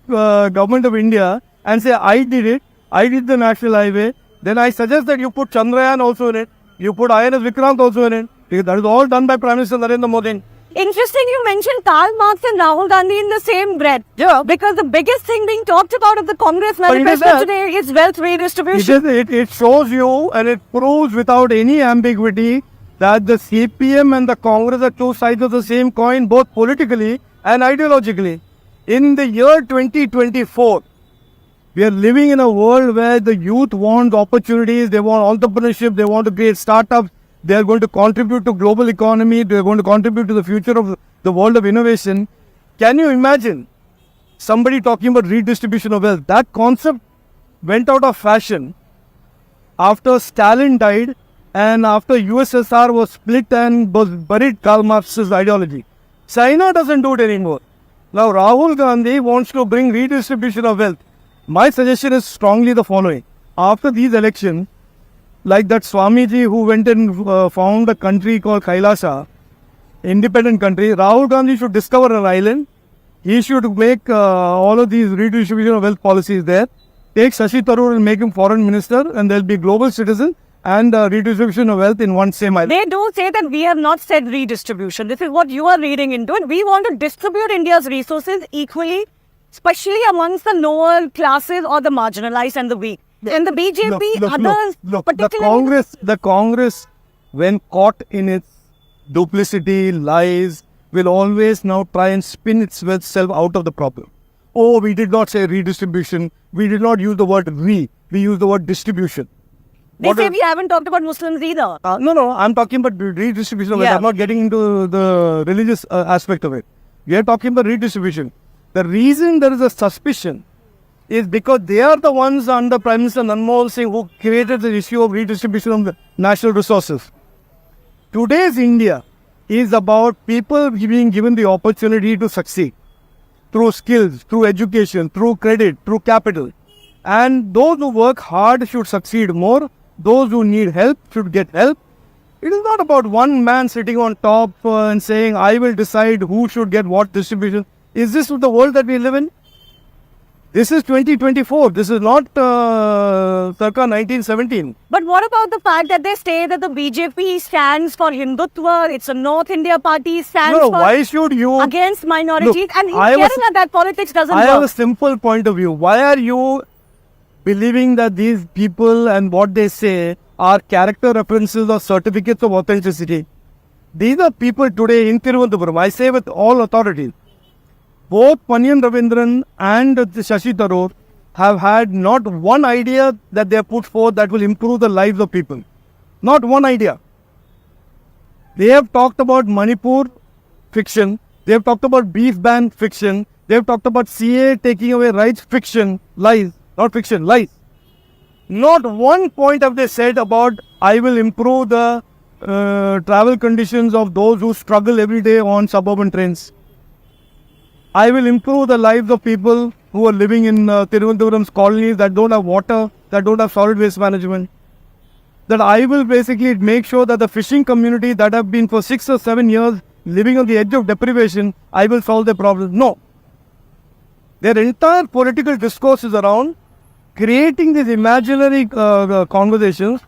government of India and say, I did it, I did the national highway, then I suggest that you put Chandrayaan also in it, you put INS Vikrant also in it, because that is all done by Prime Minister Narendra Modi. Interesting you mentioned Karl Marx and Rahul Gandhi in the same breath. Yeah. Because the biggest thing being talked about of the Congress manifesto today is wealth redistribution. It shows you and it proves without any ambiguity that the CPM and the Congress are two sides of the same coin, both politically and ideologically. In the year 2024, we are living in a world where the youth want opportunities, they want entrepreneurship, they want to create startups, they are going to contribute to global economy, they are going to contribute to the future of the world of innovation. Can you imagine somebody talking about redistribution of wealth? That concept went out of fashion after Stalin died and after USSR was split and was buried Karl Marx's ideology. China doesn't do it anymore. Now Rahul Gandhi wants to bring redistribution of wealth. My suggestion is strongly the following. After these elections, like that Swamiji who went and found a country called Kailasa, independent country, Rahul Gandhi should discover an island. He should make all of these redistribution of wealth policies there. Take Shashi Tharoor and make him foreign minister, and there will be global citizen and redistribution of wealth in one same island. They do say that we have not said redistribution. This is what you are reading into it. We want to distribute India's resources equally, especially amongst the lower classes or the marginalized and the weak. And the BJP, look, the Congress, when caught in its duplicity, lies, will always now try and spin itself out of the problem. Oh, we did not say redistribution. We did not use the word we used the word distribution. They say we haven't talked about Muslims either. No, I'm talking about redistribution of it. I'm not getting into the religious aspect of it. We are talking about redistribution. The reason there is a suspicion is because they are the ones under Prime Minister Narendra Modi who created the issue of redistribution of the national resources. Today's India is about people being given the opportunity to succeed through skills, through education, through credit, through capital. And those who work hard should succeed more. Those who need help should get help. It is not about one man sitting on top and saying, I will decide who should get what distribution. Is this the world that we live in? This is 2024. This is not circa 1917. But what about the fact that they say that the BJP stands for Hindutva, it's a North India party, stands for why should you against minorities? Look, and he's Kerala, that politics doesn't work. I have a simple point of view. Why are you believing that these people and what they say are character references or certificates of authenticity? These are people today in Thiruvananthapuram. I say with all authority. Both Panniyan Ravindran and Shashi Tharoor have had not one idea that they have put forth that will improve the lives of people. Not one idea. They have talked about Manipur, fiction. They have talked about beef ban, fiction. They have talked about CA taking away rights, fiction, lies. Not fiction, lies. Not one point have they said about I will improve the travel conditions of those who struggle every day on suburban trains. I will improve the lives of people who are living in Thiruvananthapuram's colonies that don't have water, that don't have solid waste management. That I will basically make sure that the fishing community that have been for 6 or 7 years living on the edge of deprivation, I will solve their problems. No. Their entire political discourse is around creating these imaginary conversations.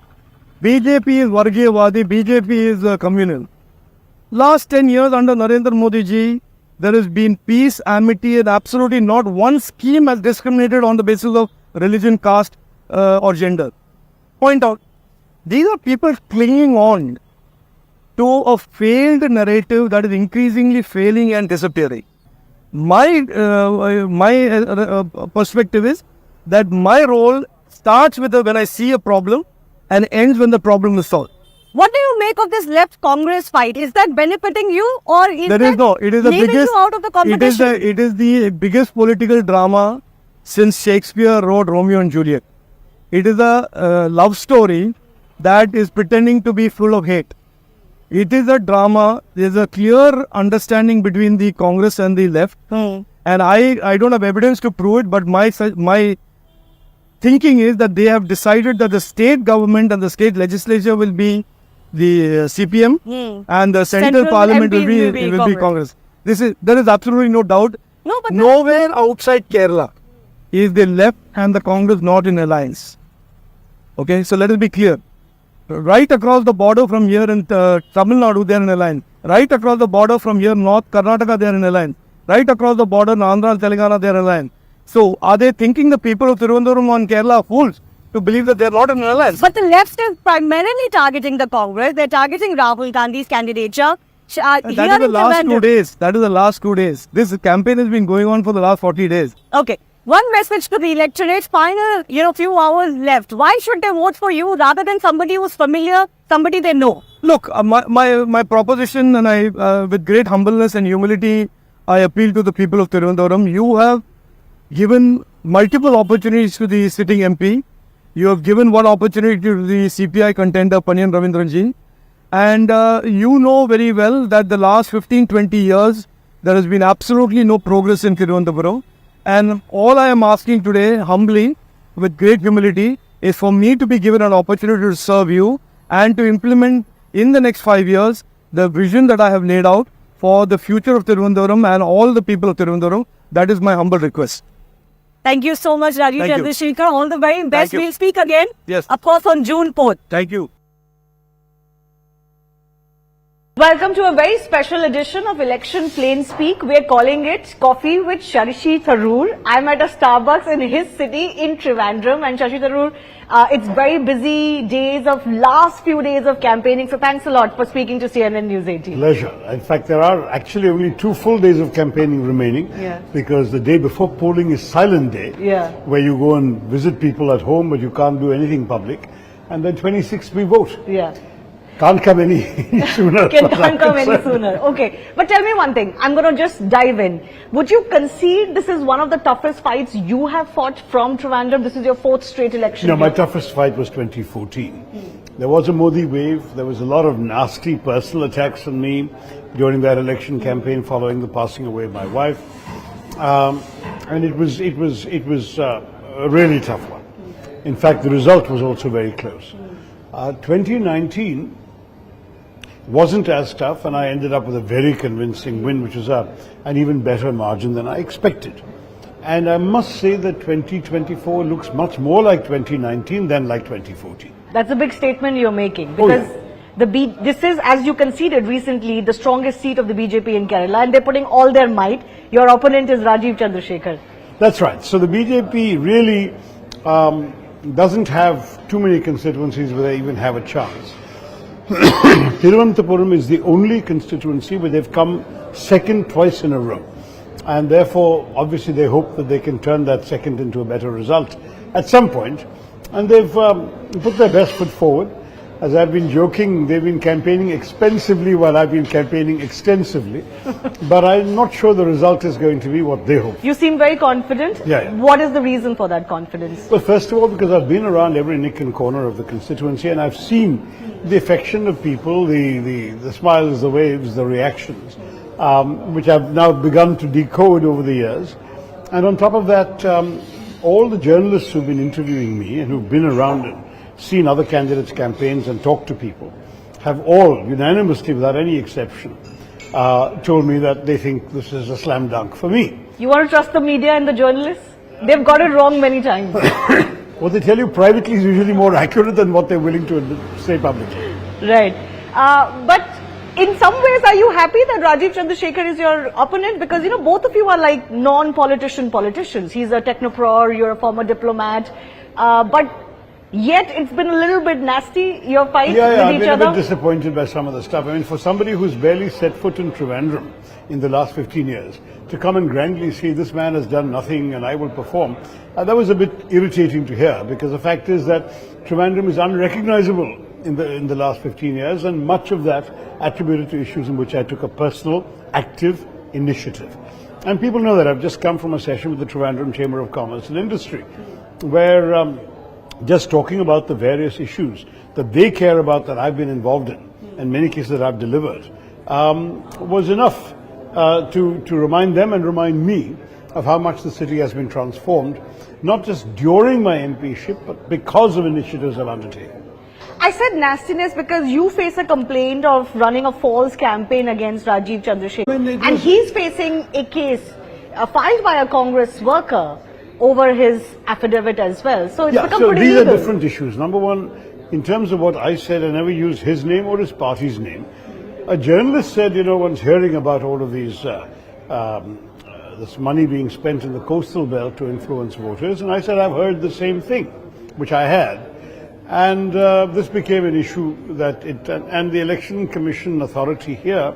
BJP is Vargiyavadi, BJP is communal. Last 10 years under Narendra Modi ji, there has been peace, amity, and absolutely not one scheme has discriminated on the basis of religion, caste, or gender. Point out, these are people clinging on to a failed narrative that is increasingly failing and disappearing. My perspective is that my role starts with when I see a problem and ends when the problem is solved. What do you make of this left Congress fight? Is that benefiting you, or is It is the leaving biggest you out of the competition? It is the biggest political drama since Shakespeare wrote Romeo and Juliet. It is a love story that is pretending to be full of hate. It is a drama. There is a clear understanding between the Congress and the left, and I don't have evidence to prove it. But my thinking is that they have decided that the state government and the state legislature will be the CPM, and the central parliament will be Congress. There is absolutely no doubt. No, but nowhere outside Kerala is the left and the Congress not in alliance. Okay, so let us be clear. Right across the border from here in Tamil Nadu, they are in alliance. Right across the border from here north, Karnataka, they are in alliance. Right across the border, Andhra and Telangana, they are in alliance. So, are they thinking the people of Thiruvananthapuram and Kerala are fools to believe that they are not in alliance? But the left is primarily targeting the Congress. They are targeting Rahul Gandhi's candidature. That is the last 2 days. That is the last 2 days. This campaign has been going on for the last 40 days. Okay. One message to the electorate, final, few hours left. Why should they vote for you rather than somebody who's familiar, somebody they know? Look, my proposition, and I, with great humbleness and humility, I appeal to the people of Thiruvananthapuram. You have given multiple opportunities to the sitting MP. You have given one opportunity to the CPI contender, Panniyan Ravindranji. And you know very well that the last 15-20 years, there has been absolutely no progress in Thiruvananthapuram. And all I am asking today, humbly, with great humility, is for me to be given an opportunity to serve you and to implement in the next 5 years the vision that I have laid out for the future of Thiruvananthapuram and all the people of Thiruvananthapuram. That is my humble request. Thank you so much, Rajeev Chandrasekhar. All the very best. We'll speak again. Yes. Of course, on June 4th. Thank you. Welcome to a very special edition of Election Plain Speak. We're calling it Coffee with Shashi Tharoor. I'm at a Starbucks in his city in Trivandrum, and Shashi Tharoor, it's very busy days of last few days of campaigning. So thanks a lot for speaking to CNN News 18. Pleasure. In fact, there are actually only 2 full days of campaigning remaining, because the day before polling is silent day, where you go and visit people at home, but you can't do anything public, and then 26th we vote. Can't come any sooner. Can't come any sooner. Okay. But tell me one thing. I'm going to just dive in. Would you concede this is one of the toughest fights you have fought from Trivandrum? This is your 4th straight election. No, my toughest fight was 2014. There was a Modi wave. There was a lot of nasty personal attacks on me during that election campaign following the passing away of my wife. And it was a really tough one. In fact, the result was also very close. 2019 wasn't as tough, and I ended up with a very convincing win, which was an even better margin than I expected. And I must say that 2024 looks much more like 2019 than like 2014. That's a big statement you're making, because this is, as you conceded recently, the strongest seat of the BJP in Kerala, and they're putting all their might. Your opponent is Rajeev Chandrasekhar. That's right. So the BJP really doesn't have too many constituencies where they even have a chance. Thiruvananthapuram is the only constituency where they've come second twice in a row. And therefore, obviously, they hope that they can turn that second into a better result at some point. And they've put their best foot forward. As I've been joking, they've been campaigning expensively while I've been campaigning extensively. But I'm not sure the result is going to be what they hope. You seem very confident. Yeah. What is the reason for that confidence? Well, first of all, because I've been around every nick and corner of the constituency and I've seen the affection of people, the smiles, the waves, the reactions, which I've now begun to decode over the years. And on top of that, all the journalists who've been interviewing me and who've been around and seen other candidates' campaigns and talked to people have all unanimously, without any exception, told me that they think this is a slam dunk for me. You want to trust the media and the journalists? They've got it wrong many times. What they tell you privately is usually more accurate than what they're willing to say publicly. Right. But in some ways, are you happy that Rajeev Chandrasekhar is your opponent? Because, both of you are like non-politician politicians. He's a technopreneur, you're a former diplomat. But yet, it's been a little bit nasty, your fight with each other. I've been a bit disappointed by some of the stuff. I mean, for somebody who's barely set foot in Trivandrum in the last 15 years, to come and grandly say this man has done nothing and I will perform, that was a bit irritating to hear, because the fact is that Trivandrum is unrecognizable in the last 15 years, and much of that attributed to issues in which I took a personal, active initiative. And people know that. I've just come from a session with the Trivandrum Chamber of Commerce and Industry, where just talking about the various issues that they care about, that I've been involved in many cases that I've delivered, was enough to remind them and remind me of how much the city has been transformed, not just during my MPship, but because of initiatives I've undertaken. I said nastiness because you face a complaint of running a false campaign against Rajeev Chandrasekhar. And he's facing a case filed by a Congress worker over his affidavit as well. So it's become pretty these legal. are different issues. Number one, in terms of what I said, I never used his name or his party's name. A journalist said, one's hearing about all of these, this money being spent in the coastal belt to influence voters. And I said, I've heard the same thing, which I had. And this became an issue that and the Election Commission authority here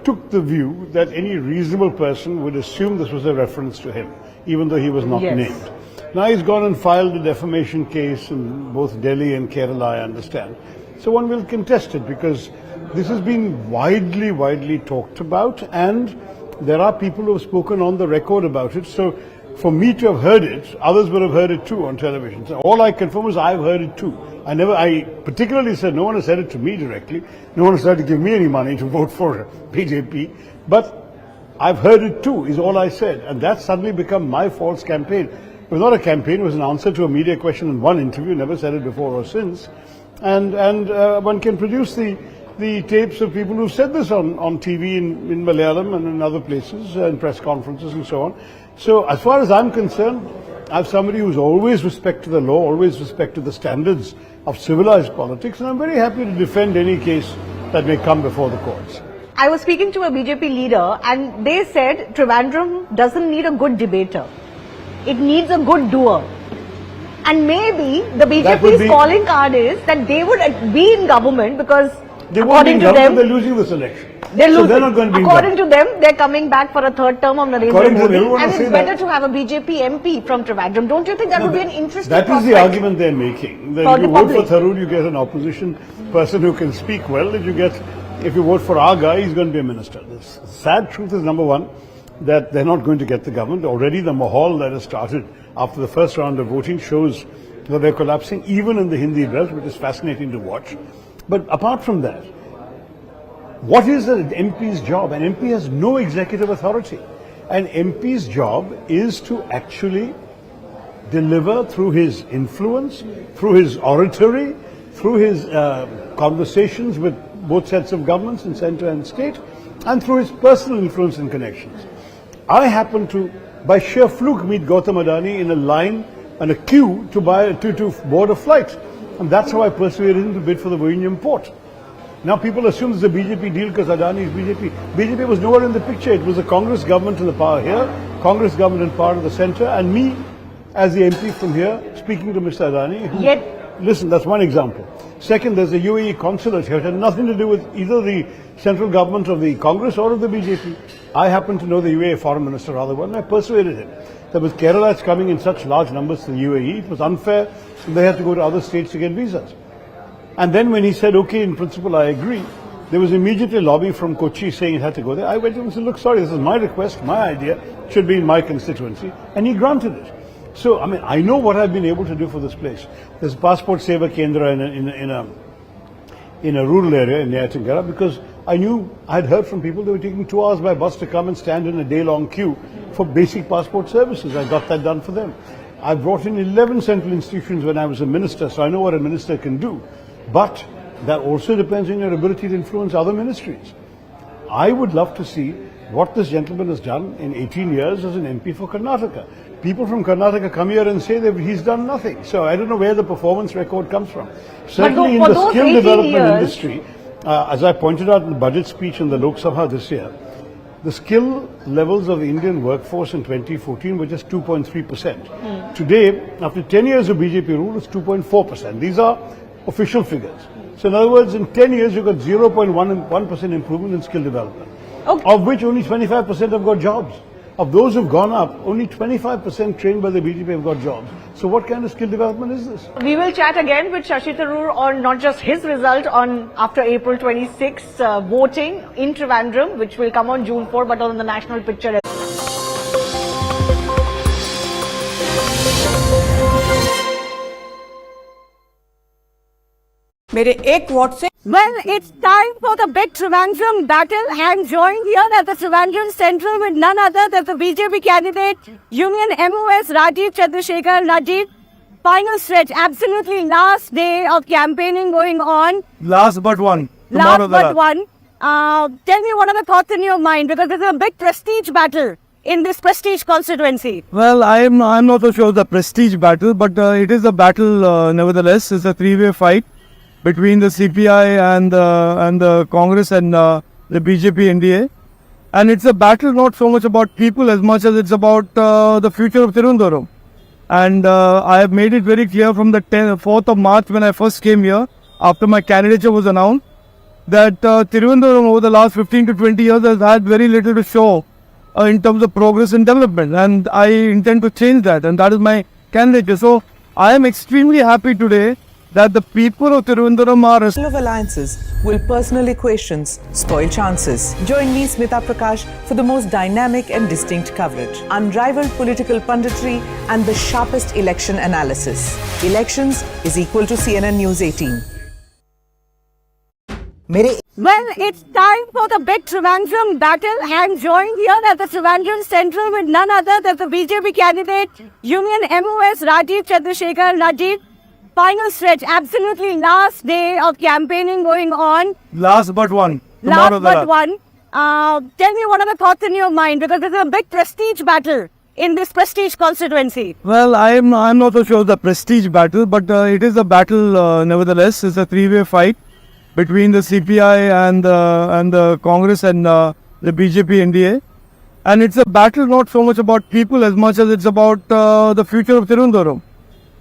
took the view that any reasonable person would assume this was a reference to him, even though he was not named. Now he's gone and filed a defamation case in both Delhi and Kerala, I understand. So one will contest it, because this has been widely talked about, and there are people who have spoken on the record about it. So for me to have heard it, others would have heard it too on television. So all I confirm is I've heard it too. I particularly said no one has said it to me directly. No one has tried to give me any money to vote for BJP. But I've heard it too, is all I said. And that's suddenly become my false campaign. It was not a campaign, it was an answer to a media question in one interview, never said it before or since. And one can produce the tapes of people who've said this on TV in Malayalam and in other places, in press conferences and so on. So as far as I'm concerned, I'm somebody who's always respected the law, always respected the standards of civilized politics, and I'm very happy to defend any case that may come before the courts. I was speaking to a BJP leader and they said Trivandrum doesn't need a good debater. It needs a good doer. And maybe the BJP's calling card is that they would be in government because according to them, they're losing this election. They're losing. So they're not going to be according to them, they're coming back for a third term of Narendra Modi, and it's better to have a BJP MP from Trivandrum. Don't you think that would be an interesting That is the argument they're making. That if you vote for Tharoor, you get an opposition person who can speak well. If you vote for our guy, he's going to be a minister. The sad truth is, number one, that they're not going to get the government. Already the mahal that has started after the first round of voting shows that they're collapsing, even in the Hindi belt, which is fascinating to watch. But apart from that, what is an MP's job? An MP has no executive authority. An MP's job is to actually deliver through his influence, through his oratory, through his conversations with both sets of governments in centre and state, and through his personal influence and connections. I happened to, by sheer fluke, meet Gautam Adani in a line and a queue to board a flight. And that's how I persuaded him to bid for the Vizhinjam port. Now people assume it's a BJP deal because Adani is BJP. BJP was nowhere in the picture. It was the Congress government in the power here, Congress government in part of the centre, and me as the MP from here speaking to Mr. Adani. Listen, that's one example. Second, there's a UAE consulate here. It had nothing to do with either the central government of the Congress or of the BJP. I happen to know the UAE foreign minister rather well, and I persuaded him that with Kerala coming in such large numbers to the UAE, it was unfair, and they had to go to other states to get visas. And then when he said, okay, in principle, I agree, there was immediately a lobby from Kochi saying it had to go there. I went to him and said, look, sorry, this is my request, my idea, it should be in my constituency. And he granted it. So, I mean, I know what I've been able to do for this place. There's a Passport Seva Kendra in a rural area in Near because I knew, I had heard from people they were taking 2 hours by bus to come and stand in a day-long queue for basic passport services. I got that done for them. I brought in 11 central institutions when I was a minister, so I know what a minister can do. But that also depends on your ability to influence other ministries. I would love to see what this gentleman has done in 18 years as an MP for Karnataka. People from Karnataka come here and say that he's done nothing. So I don't know where the performance record comes from. Certainly in the skill development industry, as I pointed out in the budget speech in the Lok Sabha this year, the skill levels of the Indian workforce in 2014 were just 2.3%. Today, after 10 years of BJP rule, it's 2.4%. These are official figures. So in other words, in 10 years, you've got 0.1% improvement in skill development, of which only 25% have got jobs. Of those who've gone up, only 25% trained by the BJP have got jobs. So what kind of skill development is this? We will chat again with Shashi Tharoor on not just his result on after April 26 voting in Trivandrum, which will come on June 4, but on the national picture. Well, it's time for the big Trivandrum battle. I'm joined here at the Trivandrum Central with none other than the BJP candidate, Union MOS Rajeev Chandrasekhar. Rajeev, final stretch, absolutely last day of campaigning going on. Last but one. Last but one. Tell me, what are the thoughts in your mind? Because there's a big prestige battle in this prestige constituency. Well, I'm not so sure the prestige battle, but it is a battle nevertheless. It's a three-way fight between the CPI and the Congress and the BJP NDA. And it's a battle not so much about people as much as it's about the future of Thiruvananthapuram. And I have made it very clear from the 4th of March when I first came here, after my candidature was announced, that Thiruvananthapuram over the last 15 to 20 years has had very little to show in terms of progress and development. And I intend to change that, and that is my candidature. So I am extremely happy today that the people of Thiruvananthapuram are... of alliances will personal equations spoil chances. Join me, Smita Prakash, for the most dynamic and distinct coverage, unrivaled political punditry and the sharpest election analysis. Elections is equal to CNN News 18. Well, it's time for the big Trivandrum battle. I'm joined here at the Trivandrum Central with none other than the BJP candidate, Union MOS Rajeev Chandrasekhar. Rajeev, final stretch, absolutely last day of campaigning going on. Last but one. Last but one. Tell me, what are the thoughts in your mind? Because there's a big prestige battle in this prestige constituency. Well, I'm not so sure the prestige battle, but it is a battle nevertheless. It's a three-way fight between the CPI and the Congress and the BJP NDA. And it's a battle not so much about people as much as it's about the future of Thiruvananthapuram.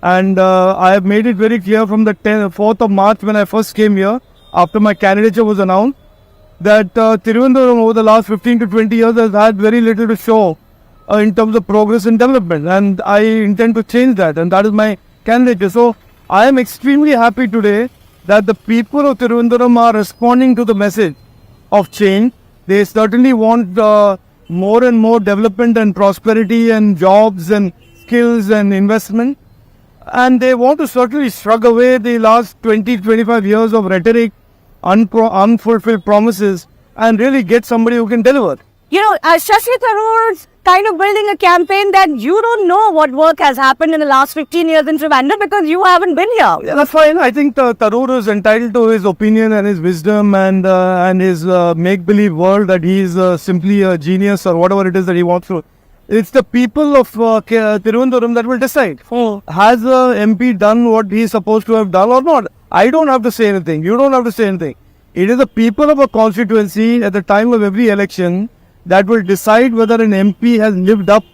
And I have made it very clear from the 4th of March when I first came here, after my candidature was announced, that Thiruvananthapuram over the last 15 to 20 years has had very little to show in terms of progress and development. And I intend to change that, and that is my candidature. So I am extremely happy today that the people of Thiruvananthapuram are responding to the message of change. They certainly want more and more development and prosperity and jobs and skills and investment. And they want to certainly shrug away the last 20-25 years of rhetoric, unfulfilled promises, and really get somebody who can deliver. You know, Shashi Tharoor's kind of building a campaign that you don't know what work has happened in the last 15 years in Trivandrum because you haven't been here. Yeah, that's fine. I think Tharoor is entitled to his opinion and his wisdom and his make-believe world that he is simply a genius or whatever it is that he wants to. It's the people of Thiruvananthapuram that will decide. Has the MP done what he is supposed to have done or not? I don't have to say anything. You don't have to say anything. It is the people of a constituency at the time of every election that will decide whether an MP has lived up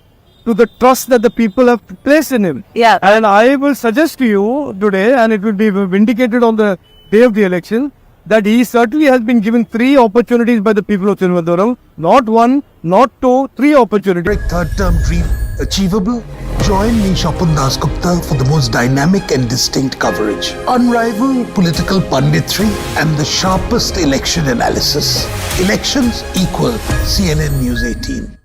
to the trust that the people have placed in him. Yeah. And I will suggest to you today, and it will be vindicated on the day of the election, that he certainly has been given 3 opportunities by the people of Thiruvananthapuram. Not 1, not 2, 3 opportunities. Third term dream achievable? Join me, Shapun Das Gupta, for the most dynamic and distinct coverage, unrivaled political punditry, and the sharpest election analysis. Elections equal CNN News 18.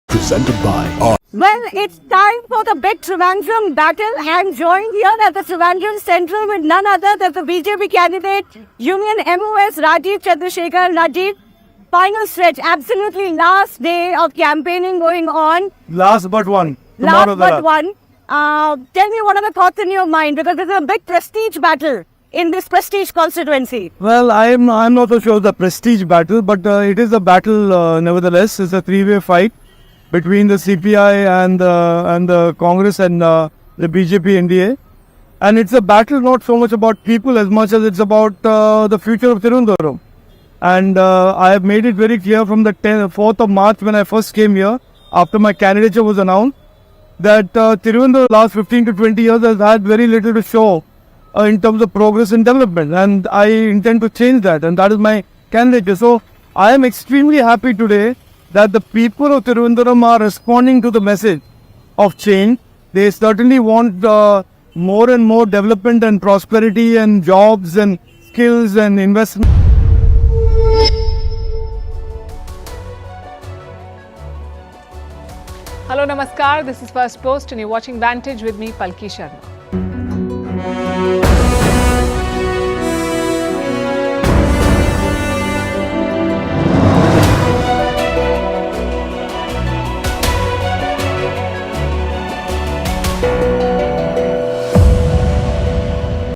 Presented by Well, it's time for the big Trivandrum battle. I'm joined here at the Trivandrum Central with none other than the BJP candidate, Union MOS Rajeev Chandrasekhar. Rajeev, final stretch, absolutely last day of campaigning going on. Last but one. Last but one. Tell me, what are the thoughts in your mind? Because there's a big prestige battle in this prestige constituency. Well, I'm not so sure the prestige battle, but it is a battle nevertheless. It's a three-way fight between the CPI and the Congress and the BJP NDA. And it's a battle not so much about people as much as it's about the future of Thiruvananthapuram. And I have made it very clear from the 4th of March when I first came here, after my candidature was announced, that Thiruvananthapuram last 15 to 20 years has had very little to show in terms of progress and development. And I intend to change that, and that is my candidature. So I am extremely happy today that the people of Thiruvananthapuram are responding to the message of change. They certainly want more and more development and prosperity and jobs and skills and investment. Hello, Namaskar. This is First Post and you're watching Vantage with me, Palki Sharma.